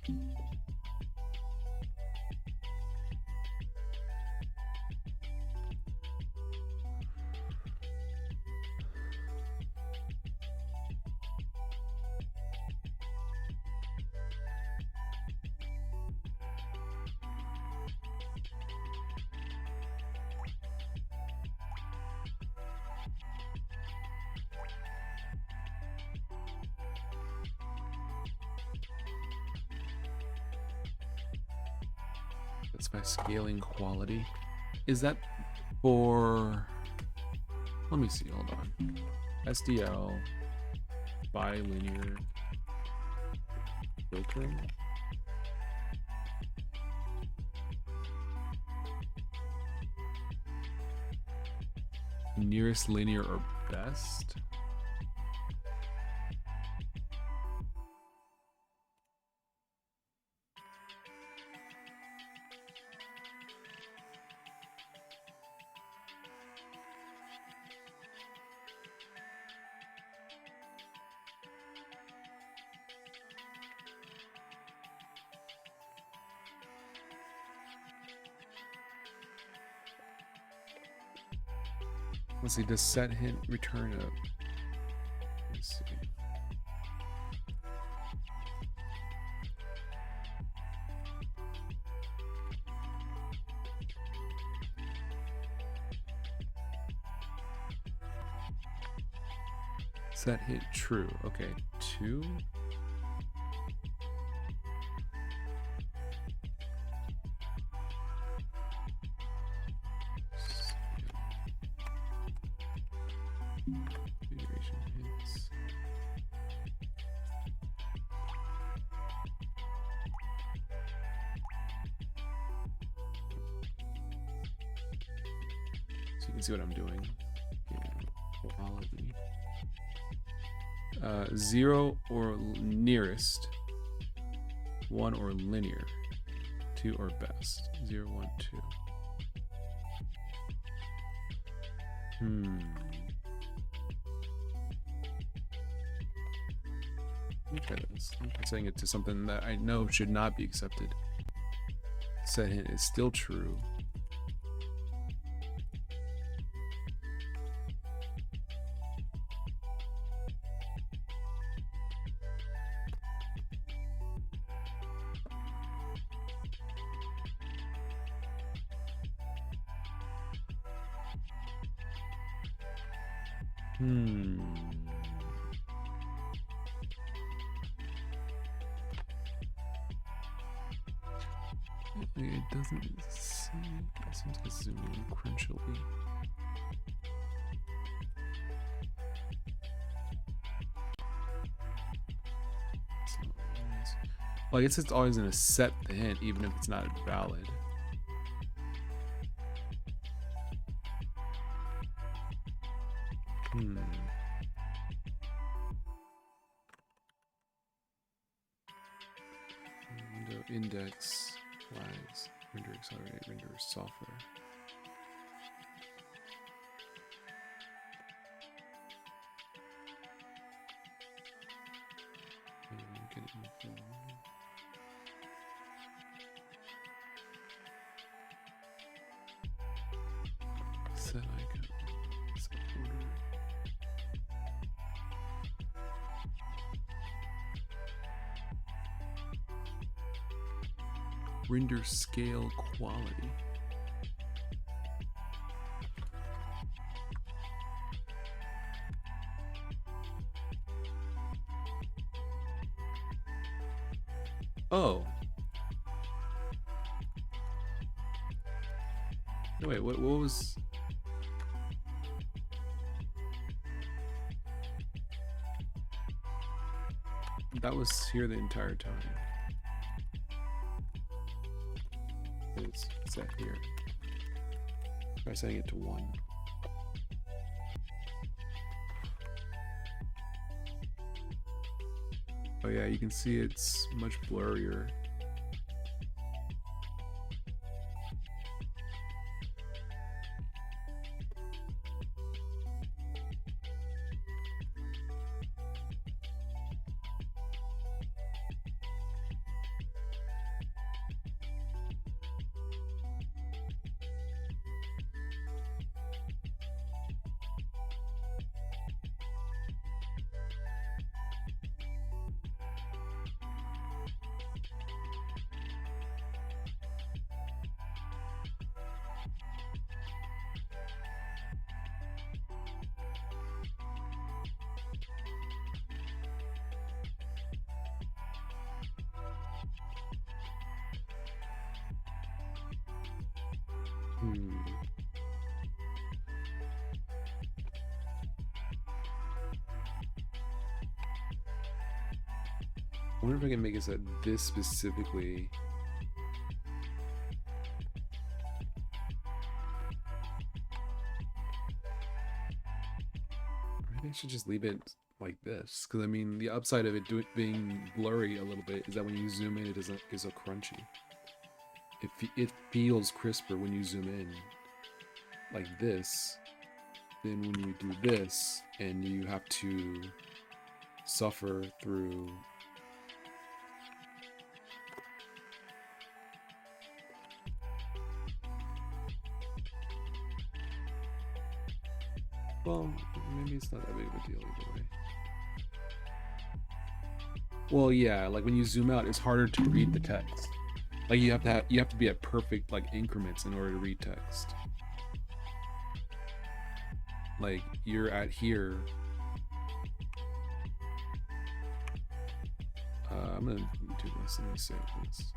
That's my scaling quality. Is that for... Let me see, hold on. SDL, bilinear filtering. Nearest linear or best? Let's see, does set hint return a... Let's see. Set hint true. Okay, 2. Configuration hints. So you can see what I'm doing. Yeah, quality. 0 or nearest, 1 or linear, 2 or best. 0, 1, 2. Let me try this. I'm setting it to something that I know should not be accepted. Set hint is still true. It doesn't seem... It seems to zoom in crucially. Well, I guess it's always going to set the hint, even if it's not valid. Window index flags, render accelerate, render software. Get it in the set icon, set order. Render scale quality. Oh. Wait, what was... That was here the entire time. It's set here. Try setting it to 1. Oh yeah, you can see it's much blurrier. I wonder if I can make it so that this specifically... Maybe I should just leave it like this, because I mean the upside of it being blurry a little bit is that when you zoom in, it isn't so crunchy. It feels crisper when you zoom in like this. Then when you do this, and you have to suffer through well, maybe it's not that big of a deal either way. Well, yeah, like when you zoom out, it's harder to read the text. Like you have to be at perfect like increments in order to read text. Like you're at here. I'm gonna do this. Let me save this.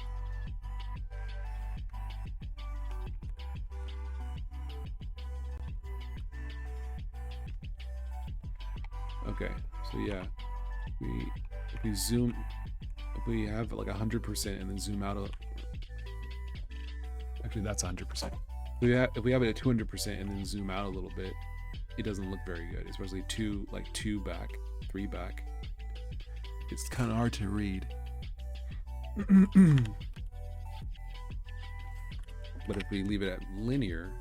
Okay, so yeah, if we zoom, if we have like 100% and then zoom out actually that's 100%. If we have it at 200% and then zoom out a little bit, it doesn't look very good, especially two back, 3 back. It's kind of hard to read. But if we leave it at linear,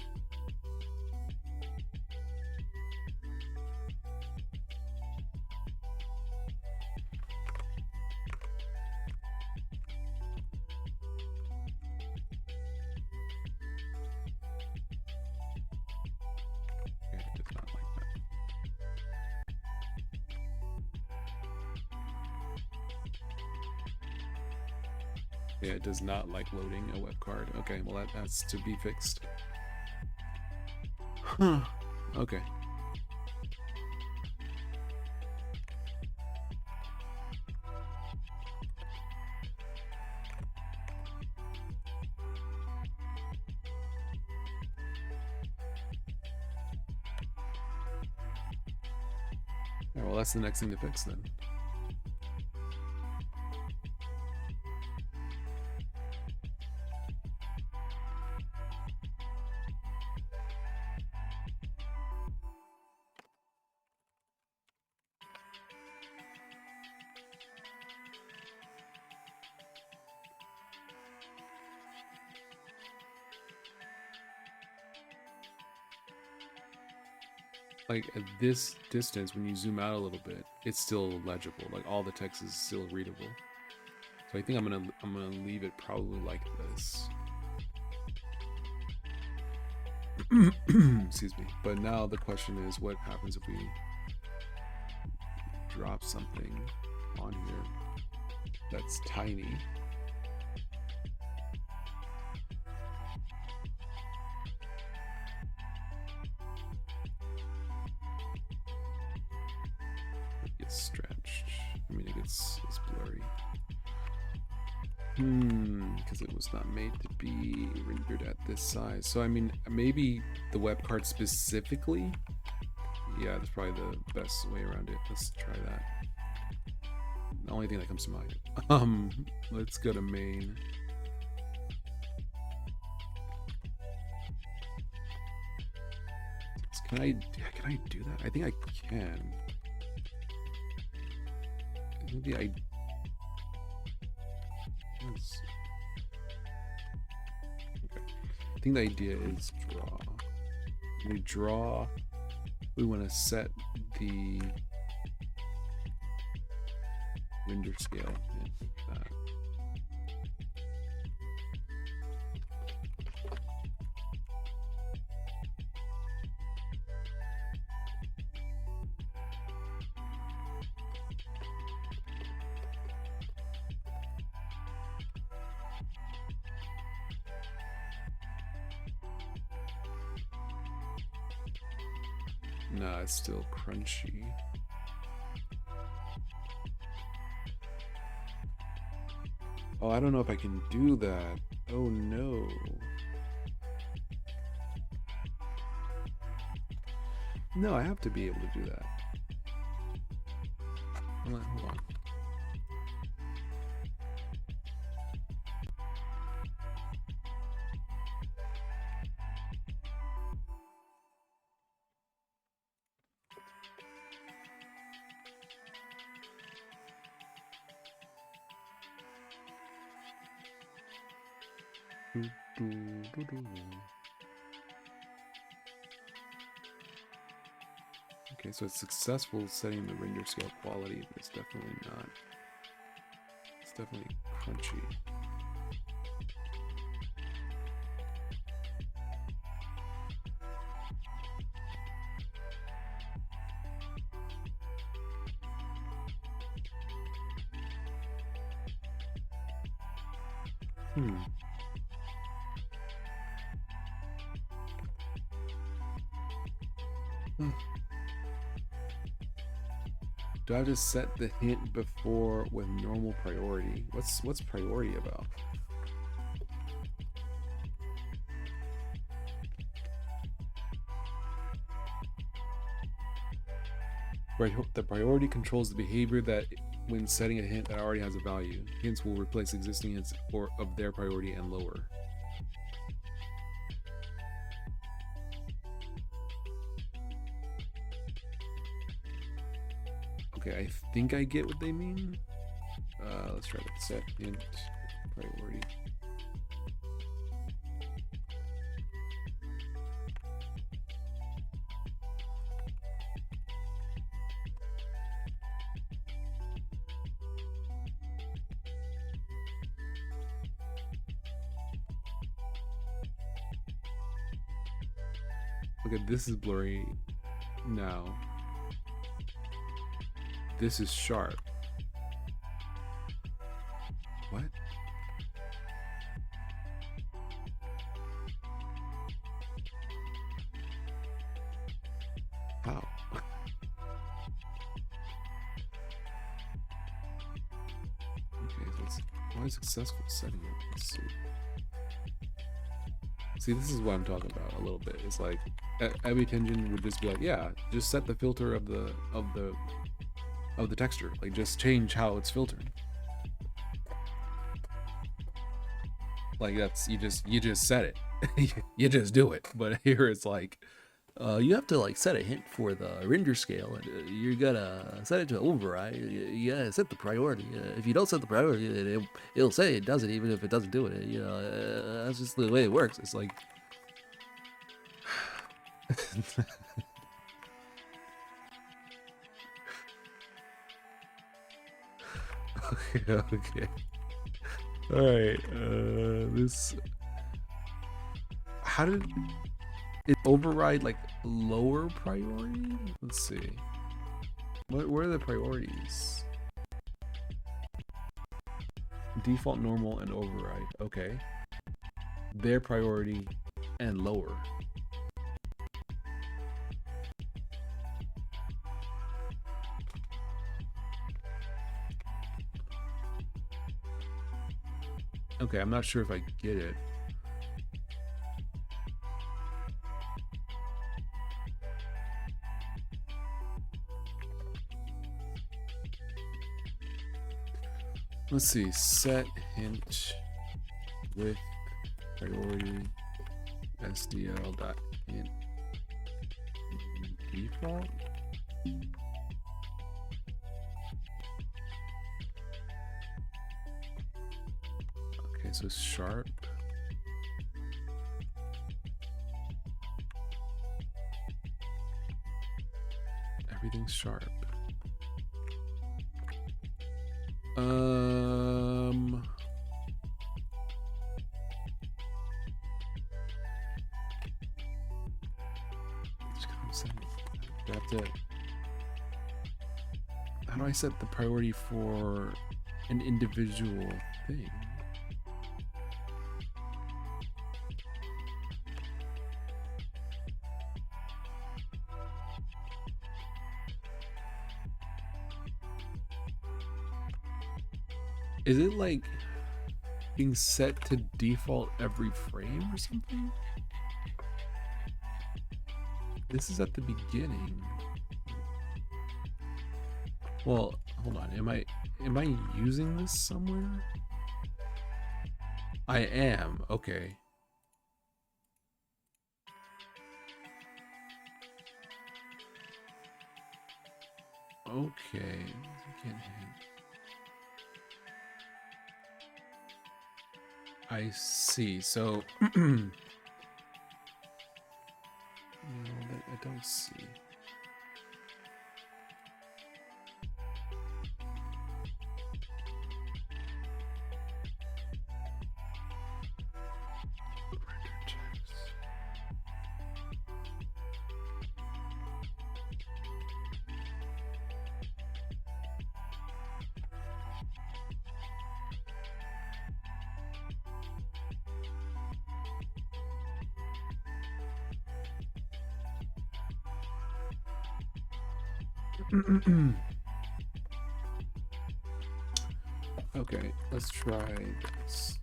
yeah, it does not like loading a web card. Okay, well that's to be fixed. Huh. Okay. Yeah, well, that's the next thing to fix then. Like at this distance, when you zoom out a little bit, it's still legible. Like all the text is still readable. So I think I'm gonna leave it probably like this. Excuse me. But now the question is, what happens if we drop something on here that's tiny? Stretched. I mean, it's blurry. Because it was not made to be rendered at this size. So I mean, maybe the web card specifically. Yeah, that's probably the best way around it. Let's try that. The only thing that comes to mind. Let's go to main. Can I do that? I think I can. Maybe I think the idea is draw. When we draw, we want to set the render scale in that. Nah, it's still crunchy. Oh, I don't know if I can do that. Oh no. No, I have to be able to do that. Hold on. Okay, so it's successful setting the render scale quality, but it's definitely not. It's definitely crunchy. Do I have to set the hint before with normal priority? What's priority about? Right, the priority controls the behavior that when setting a hint that already has a value. Hints will replace existing hints or of their priority and lower. Okay, I think I get what they mean. Let's try to set hint priority. Okay, this is blurry now. This is sharp. What? How? Okay, so it's why successful setting it. Let's see. See, this is what I'm talking about a little bit. It's like every Tenjin would just be like, yeah, just set the filter of the texture. Like, just change how it's filtered. Like, that's you just set it. You just do it. But here it's like you have to like set a hint for the render scale, and you gotta set it to override. You gotta set the priority. If you don't set the priority, it'll say it does it even if it doesn't do it. You know, that's just the way it works. It's like okay. All right. This. How did it override like lower priority? Let's see. What are the priorities? Default, normal, and override. Okay. Their priority and lower. Okay, I'm not sure if I get it. Let's see, set hint with priority SDL dot hint default. Okay, so sharp. Everything's sharp. How do I set the priority for an individual thing? Is it like being set to default every frame or something? This is at the beginning. Well, hold on. Am I using this somewhere? I am. Okay. Okay. I see. So, no, that I don't see. Okay, let's try this.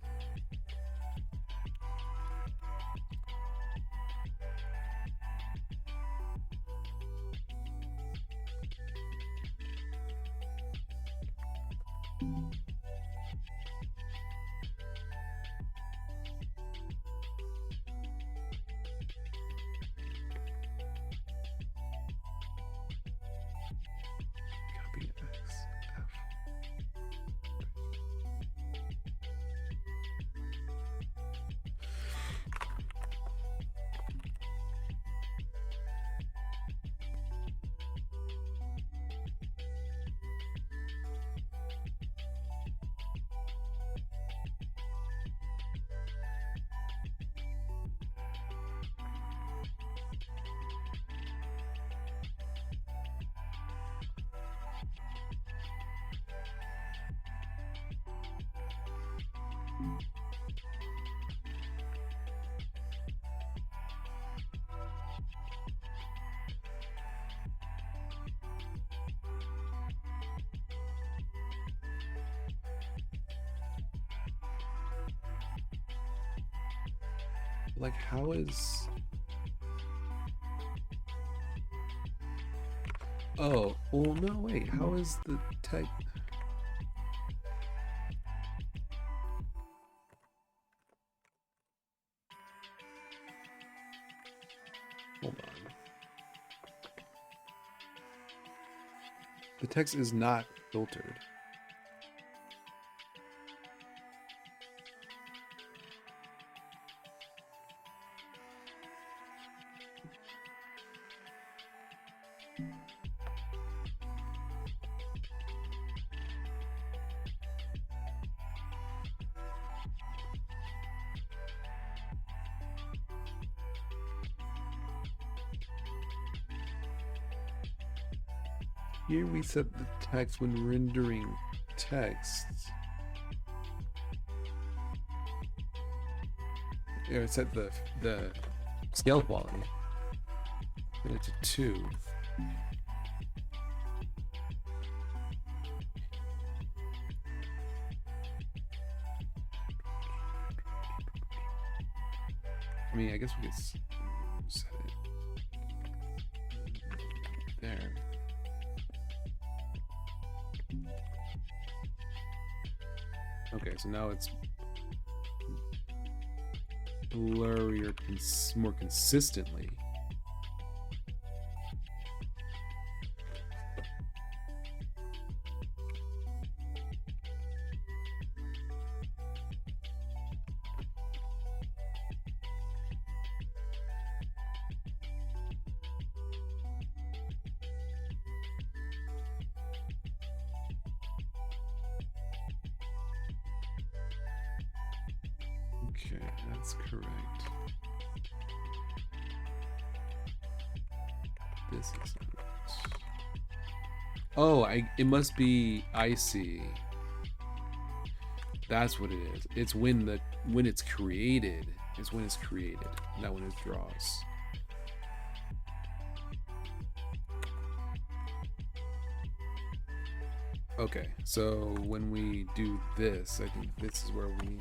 Copy X, F. Like, how is... Oh, well, no, wait. How is the text... Hold on. The text is not filtered. Here we set the text when rendering text. Here it set the scale quality. Set it to 2. I mean, I guess we could set it there. Okay, so now it's blurrier, more consistently. Okay, that's correct. This is it. Oh, it must be, I see. That's what it is. It's when it's created. It's when it's created, not when it draws. Okay, so when we do this, I think this is where we...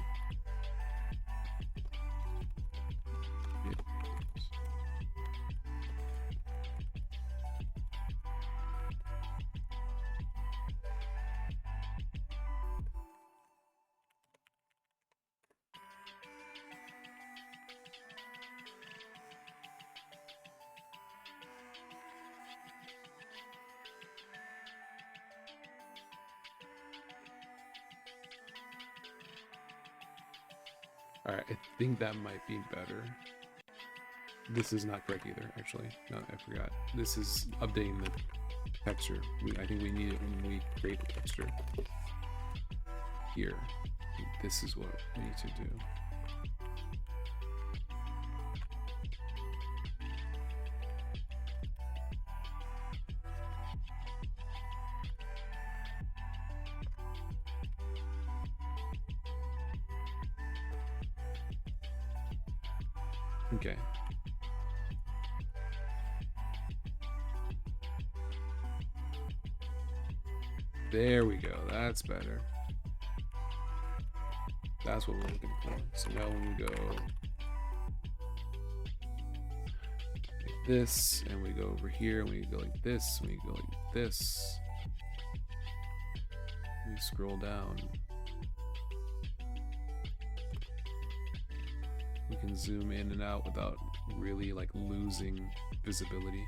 All right, I think that might be better. This is not correct either, actually. No, I forgot. This is updating the texture. I think we need it when we create the texture. Here. This is what we need to do. Okay. There we go. That's better. That's what we're looking for. So now when we go like this, and we go over here, and we go like this, and we go like this, we scroll down. We can zoom in and out without really like losing visibility.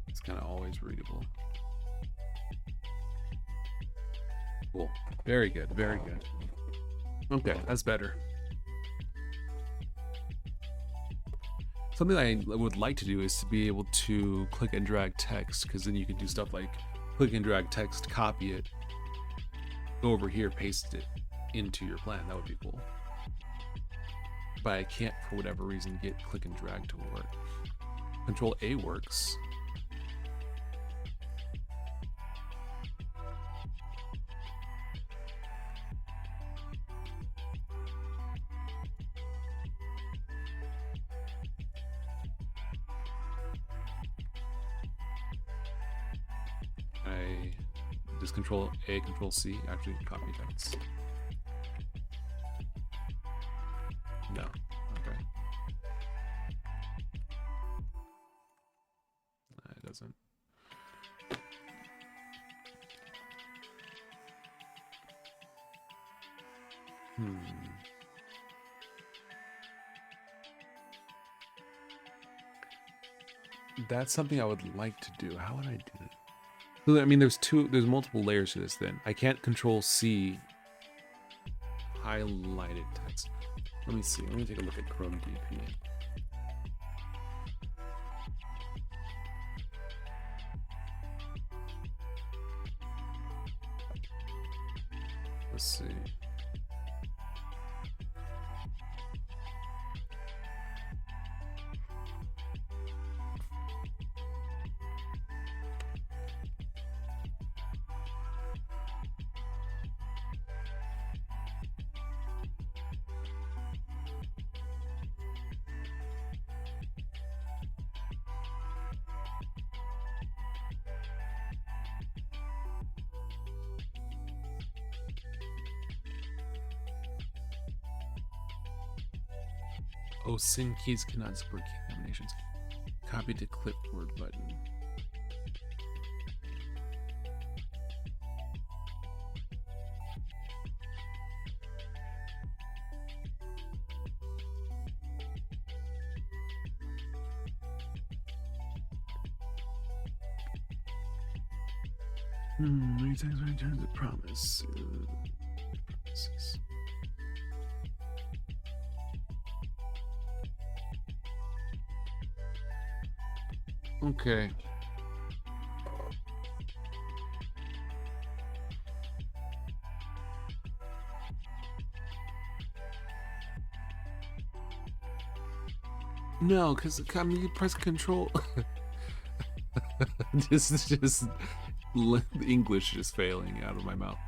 It's kind of always readable. Cool. Very good. Very good. Okay, that's better. Something I would like to do is to be able to click and drag text, because then you can do stuff like click and drag text, copy it, go over here, paste it into your plan. That would be cool. But I can't, for whatever reason, get click and drag to work. Control A works. Just Control A, Control C, actually copy text. No. Okay. It doesn't. That's something I would like to do. How would I do it? I mean, there's multiple layers to this then. I can't Control C highlighted text. Let me see. Let me take a look at Chrome DP. Let's see. Oh, Syn keys cannot support key combinations. Copy to clipboard button. Many times when I turn to promise. Promises. Okay. No, because I mean, you press Control. This is just English just failing out of my mouth.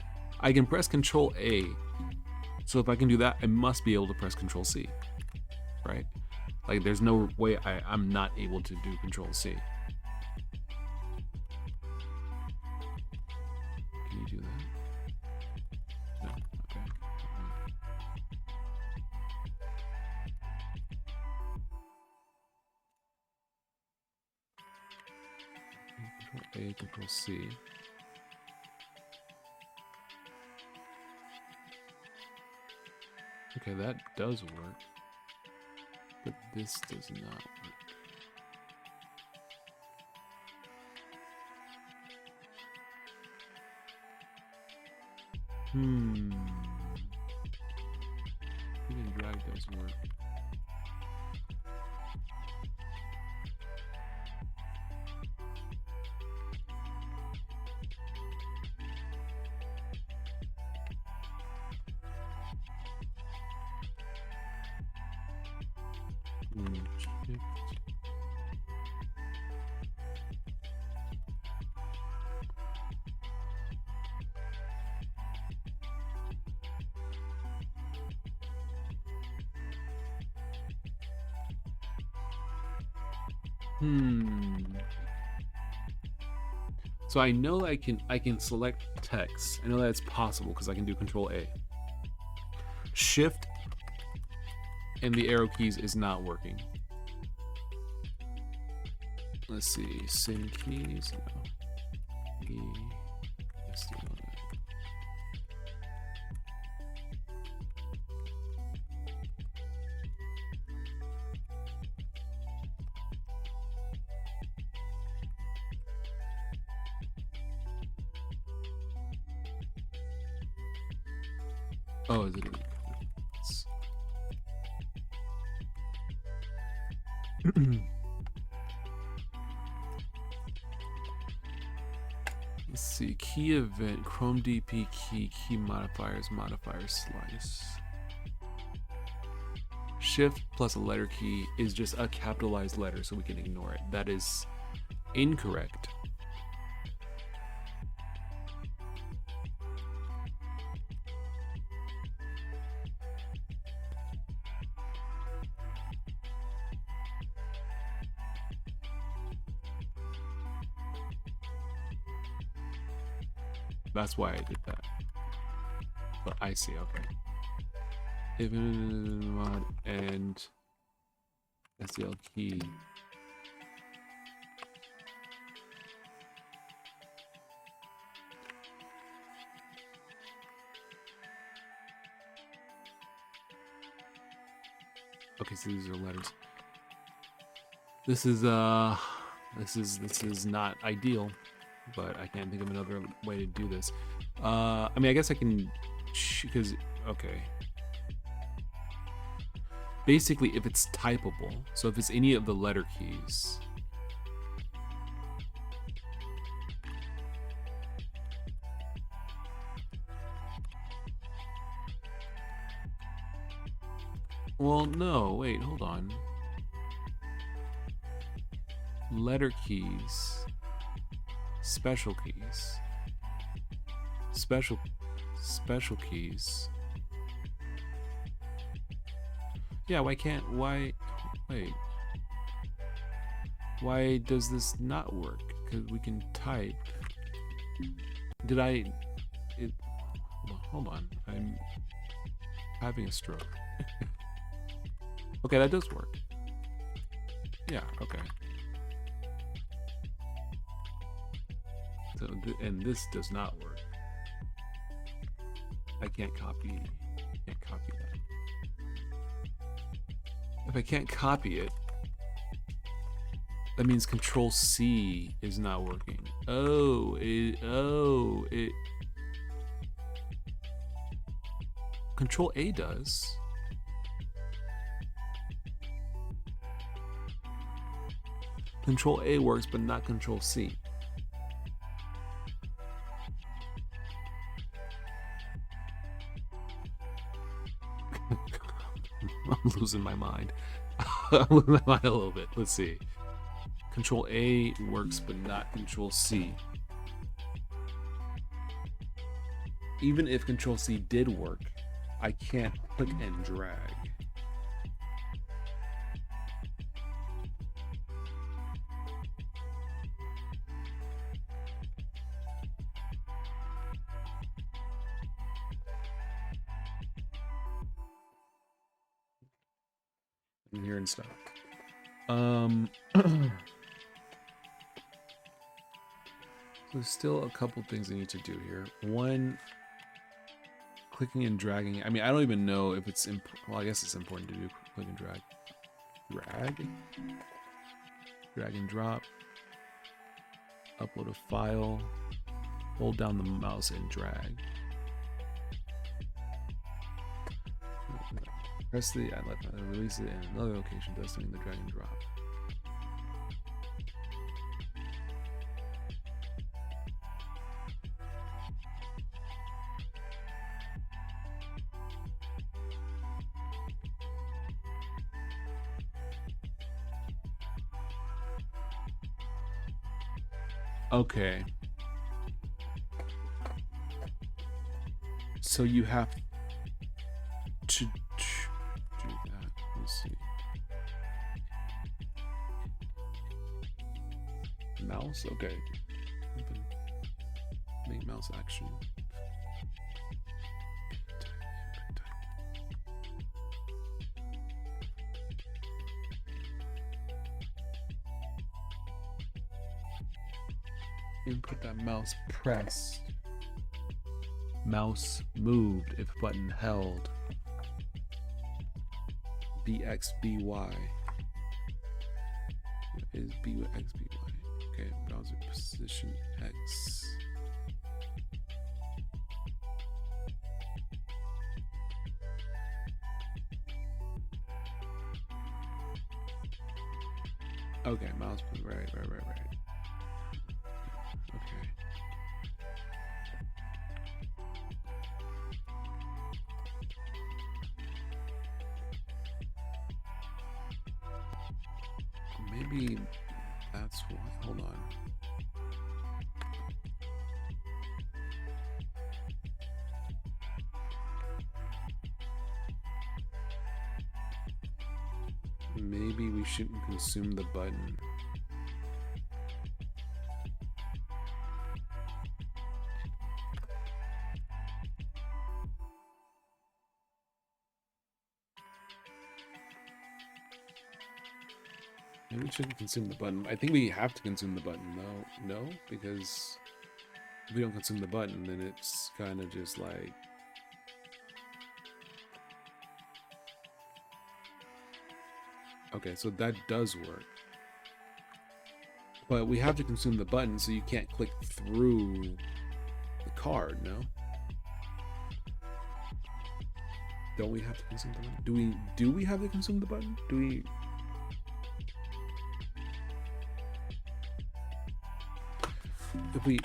I can press Control A. So if I can do that, I must be able to press Control C. Right? Like, there's no way I'm not able to do Control C. Can you do that? No. Okay. Control A, Control C. Okay, that does work. But this does not work. Hmm. Click and drag does work. Shift. So I know I can select text. I know that's possible because I can do Control A. Shift and the arrow keys is not working. Let's see, syn keys. No. E. Oh, is it? Let's see, key event, Chrome DP key modifiers, slice. Shift plus a letter key is just a capitalized letter, so we can ignore it. That is incorrect. That's why I did that. But I see, okay. Even mod and SDL key. Okay, so these are letters. This is not ideal, but I can't think of another way to do this. I mean, I guess I can, because, okay. Basically, if it's typable, so if it's any of the letter keys. Well, no, wait, hold on. Letter keys. Special keys. Special keys. Yeah, why, wait. Why does this not work? Because we can type. Hold on. I'm having a stroke. Okay, that does work. Yeah, okay. So, and this does not work. I can't copy that. If I can't copy it, that means Control C is not working. Control A does. Control A works, but not Control C. I'm losing my mind. I'm losing my mind a little bit. Let's see. Control A works, but not Control C. Even if Control C did work, I can't click and drag. I'm hearing stuff. There's still a couple things I need to do here. One, clicking and dragging. I mean, I don't even know if it's well, I guess it's important to do click and drag. Drag and drop. Upload a file. Hold down the mouse and drag. Press the left button, release it in another location, thus doing the drag and drop. Okay. So you have to do that. Let's see. Mouse? Okay. Open. Make mouse action. Input that mouse pressed. Mouse moved if button held. BXBY. What is BXBY? Okay, browser position X. Okay, mouse, right. Okay. Maybe that's what, hold on. Maybe we shouldn't consume the button. Maybe we shouldn't consume the button. I think we have to consume the button. No, because if we don't consume the button, then it's kind of just like, okay, so that does work. But we have to consume the button, so you can't click through the card, no? Don't we have to consume the button? Do we have to consume the button?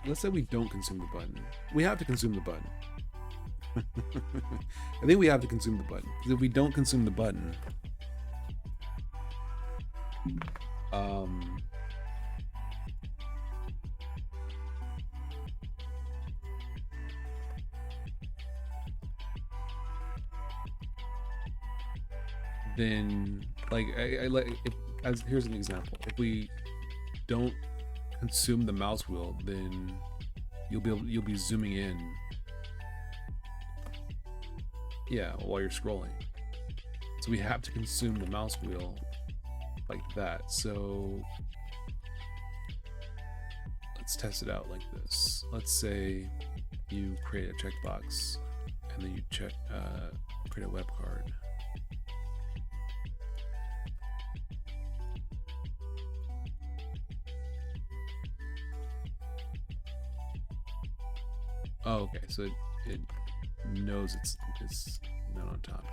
Let's say we don't consume the button. We have to consume the button. I think we have to consume the button. Because if we don't consume the button, then like here's an example. If we don't consume the mouse wheel, then you'll be zooming in, yeah, while you're scrolling. So we have to consume the mouse wheel like that. So let's test it out like this. Let's say you create a checkbox and then you create a web card. Oh, okay, so it knows it's not on top.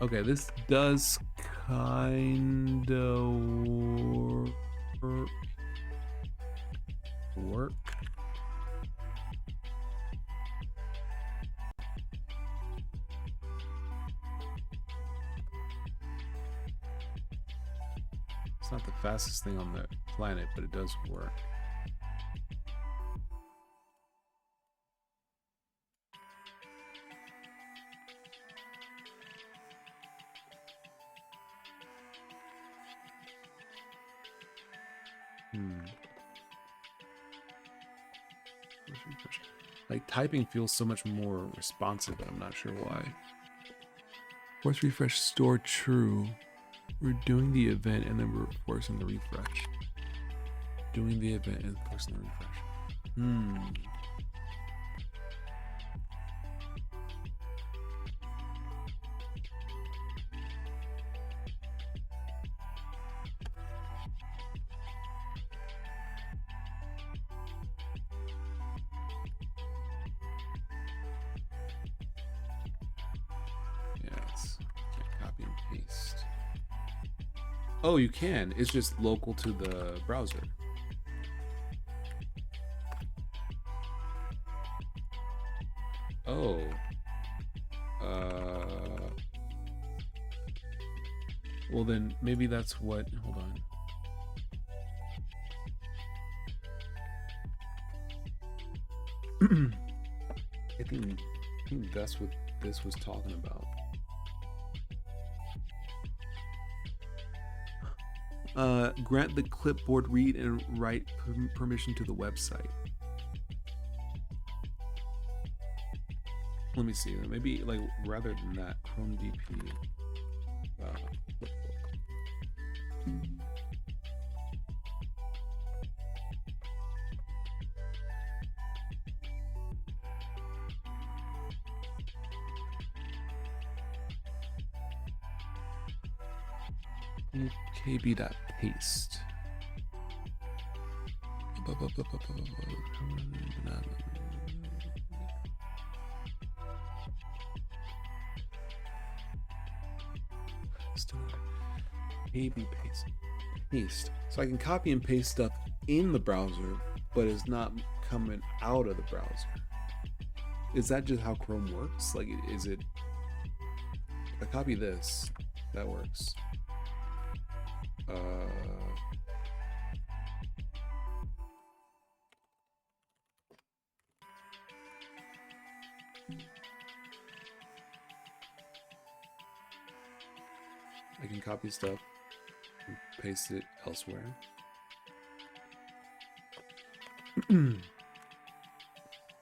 Okay, this does kind of work. It's not the fastest thing on the planet, but it does work. Like typing feels so much more responsive, but I'm not sure why. Force refresh store true. We're doing the event and then we're forcing the refresh. Doing the event and forcing the refresh. Oh, you can. It's just local to the browser. Oh. Well then maybe that's what, hold on. I think that's what this was talking about. Grant the clipboard read and write permission to the website. Let me see. Maybe like rather than that, Chrome DP. KB.paste. KB paste. So I can copy and paste stuff in the browser, but it's not coming out of the browser. Is that just how Chrome works? Like, is it? If I copy this, that works. I can copy stuff and paste it elsewhere.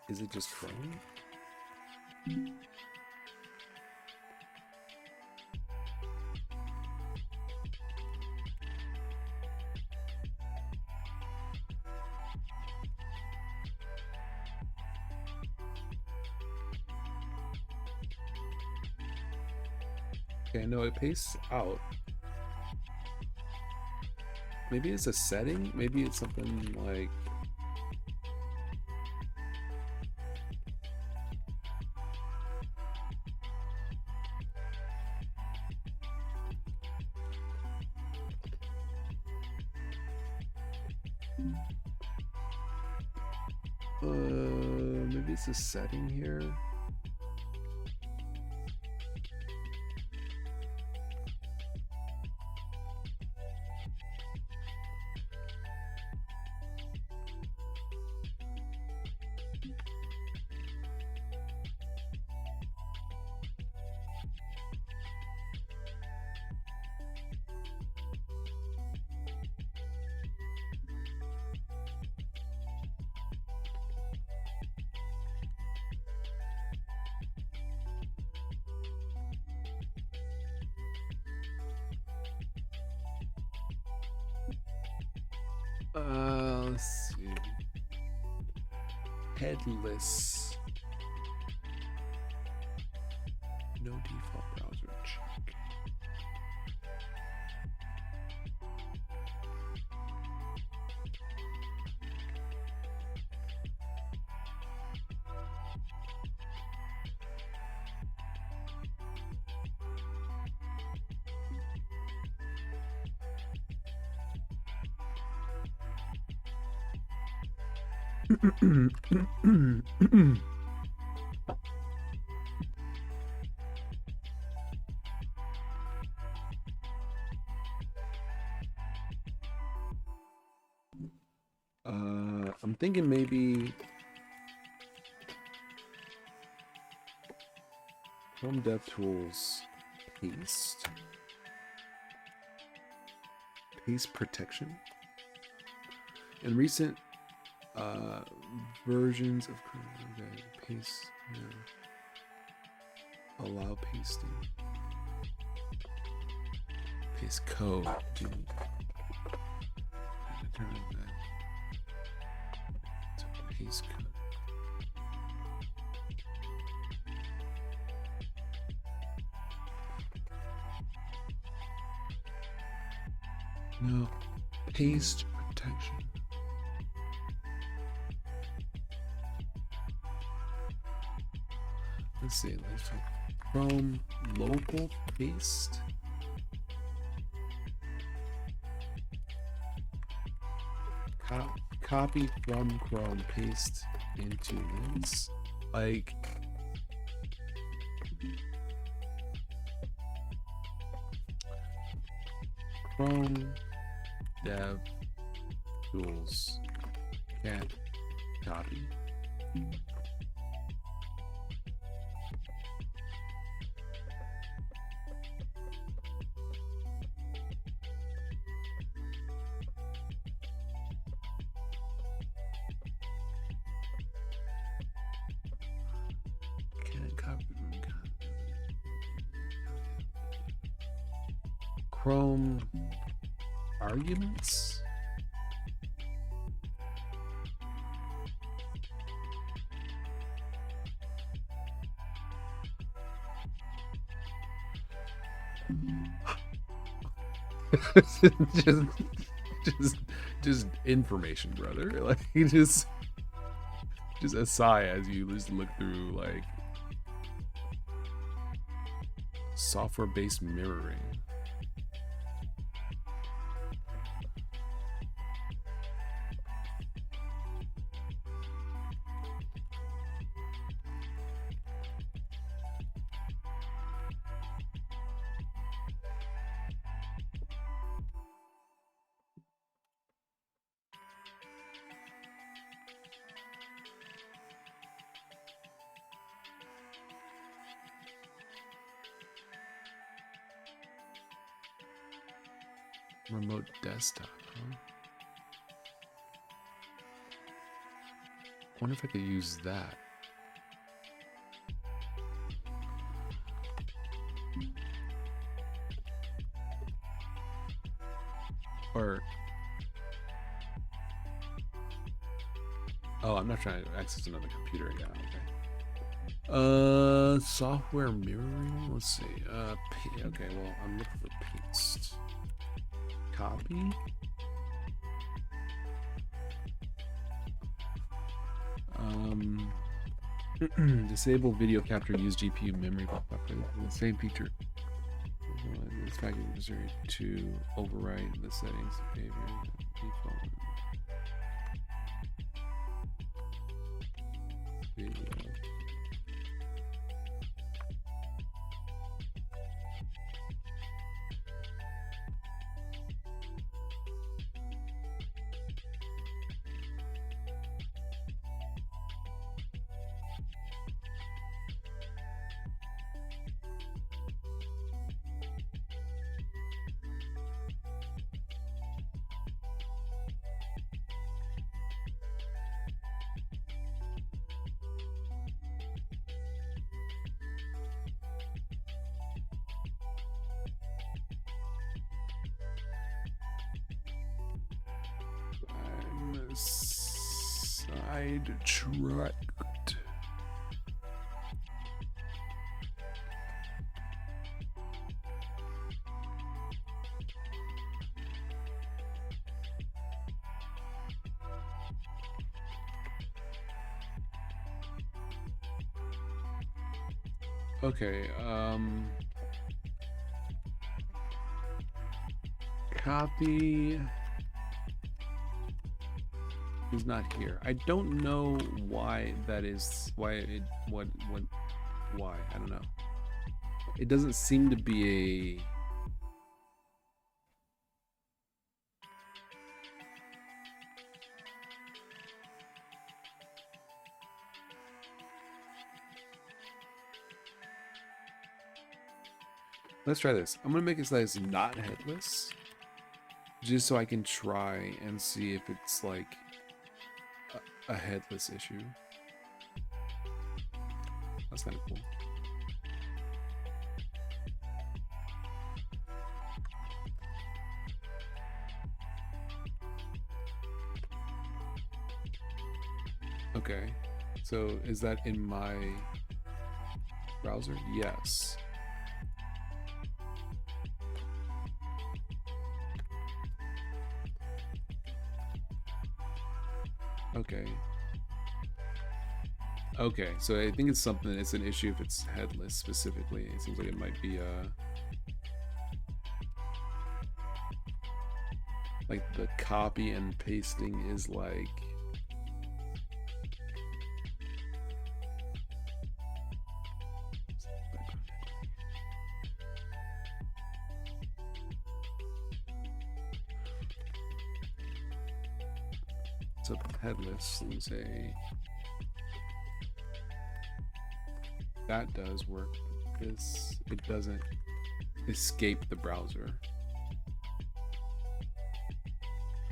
Is it just Chrome? Okay, no, it pastes out. Maybe it's a setting. Maybe it's something like... maybe it's a setting here. Let's see. Headless. No default browser check. I'm thinking maybe Chrome DevTools paste protection. In recent versions of Chrome, okay, paste, no. Allow pasting. Paste code. Paste code. No, paste protection. Let's see. Let's talk Chrome local paste. Copy from Chrome, paste into links. Like, Chrome dev tools can't copy. Chrome arguments. just information, brother. Like, just a sigh as you just look through like software-based mirroring. Remote desktop, huh? Wonder if I could use that. Or, oh, I'm not trying to access another computer. Yeah, okay. Software mirroring. Let's see. Okay, well, I'm looking for paste. Copy. Disable video capture. Use GPU memory buffer. The same feature. This package is necessary to overwrite the settings behavior default. Video. Sidetracked. Okay, copy is not here. I don't know why that is. Why I don't know. It doesn't seem to be a Let's try this. I'm gonna make it so that it's not headless, just so I can try and see if it's like a headless issue. That's kind of cool. Okay, so is that in my browser? Yes. Okay. Okay, so I think it's something, it's an issue if it's headless specifically. It seems like it might be Like the copy and pasting is like so headless. Let me say that does work. This it doesn't escape the browser.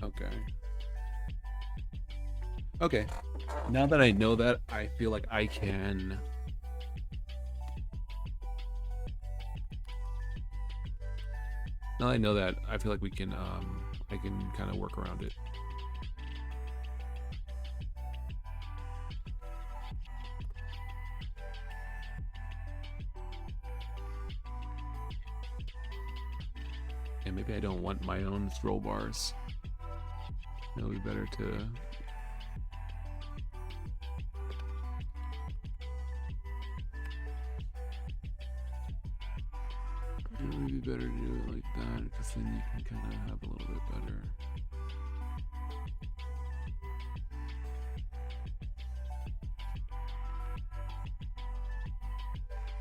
Okay. Okay. Now that I know that, I feel like I can now that I know that, I feel like we can I can kind of work around it. And maybe I don't want my own scroll bars. It'll be better to it would be better to do it like that, because then you can kind of have a little bit better.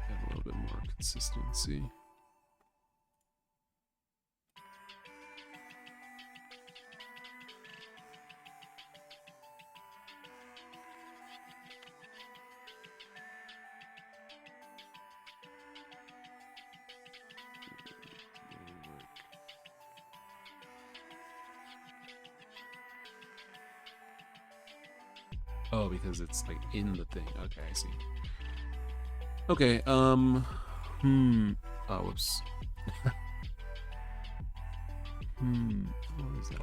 Have a little bit more consistency. Oh, because it's like in the thing. Okay, I see. Okay, oh, whoops. What is that?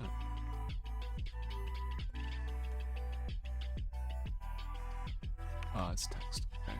Oh, it's text. Okay.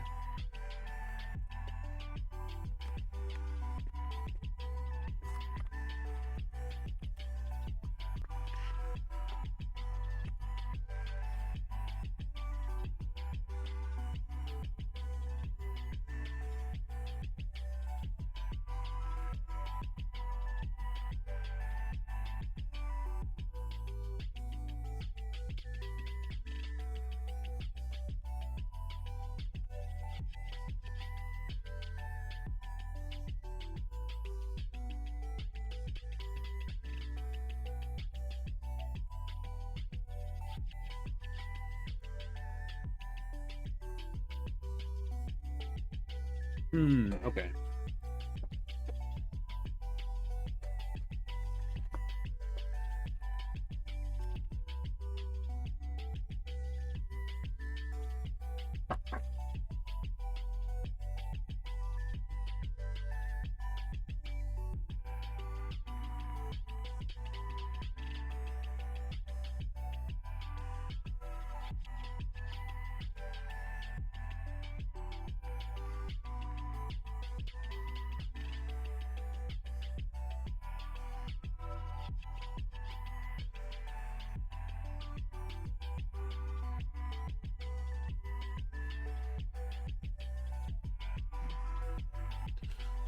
Okay.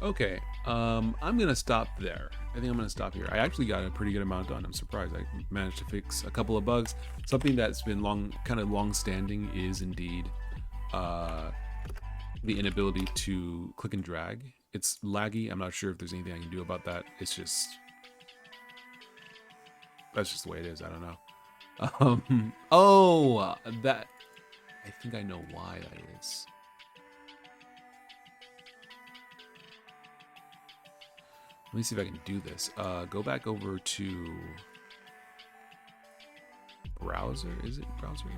Okay, I'm gonna stop there. I think I'm gonna stop here. I actually got a pretty good amount done. I'm surprised I managed to fix a couple of bugs. Something that's been kind of long-standing is indeed the inability to click and drag. It's laggy. I'm not sure if there's anything I can do about that. It's just that's just the way it is. I don't know. Oh, that I think I know why that is. Let me see if I can do this. Go back over to browser. Is it browser?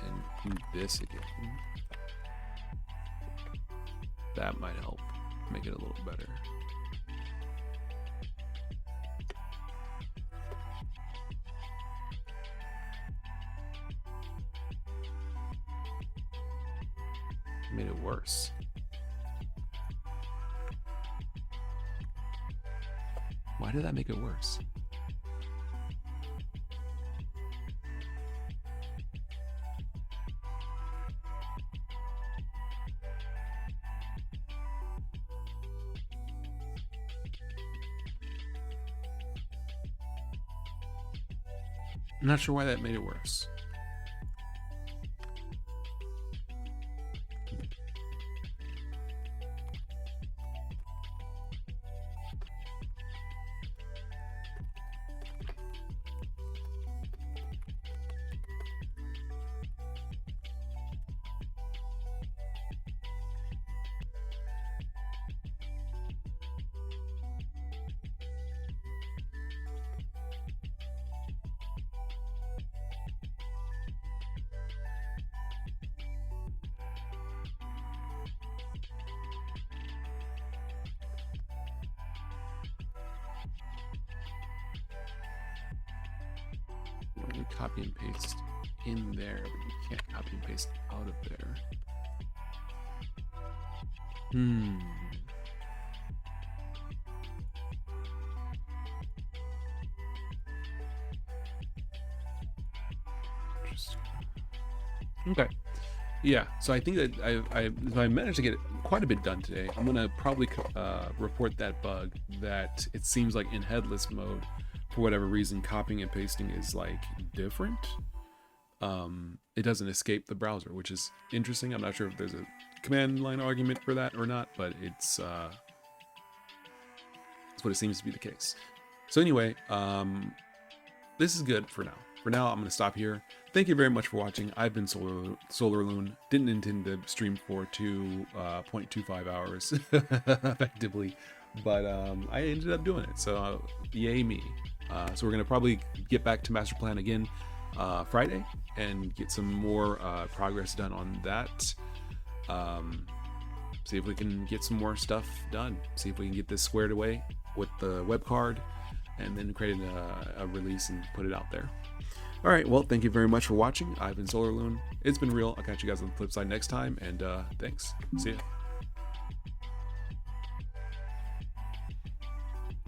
And do this again. That might help make it a little better. Made it worse. Why did that make it worse? I'm not sure why that made it worse. Copy and paste in there, but you can't copy and paste out of there. Interesting. Okay. Yeah, so I think that I managed to get quite a bit done today. I'm gonna probably report that bug that it seems like in headless mode, for whatever reason, copying and pasting is like different. It doesn't escape the browser, which is interesting. I'm not sure if there's a command line argument for that or not, but it's what it seems to be the case. So anyway, this is good for now. For now, I'm going to stop here. Thank you very much for watching. I've been SolarLoon. Didn't intend to stream for 2.25 hours effectively, but I ended up doing it. So yay me. So we're going to probably get back to MasterPlan again Friday and get some more progress done on that. See if we can get some more stuff done. See if we can get this squared away with the web card and then create a release and put it out there. All right, well, thank you very much for watching. I've been SolarLoon. It's been real. I'll catch you guys on the flip side next time, and thanks. See ya.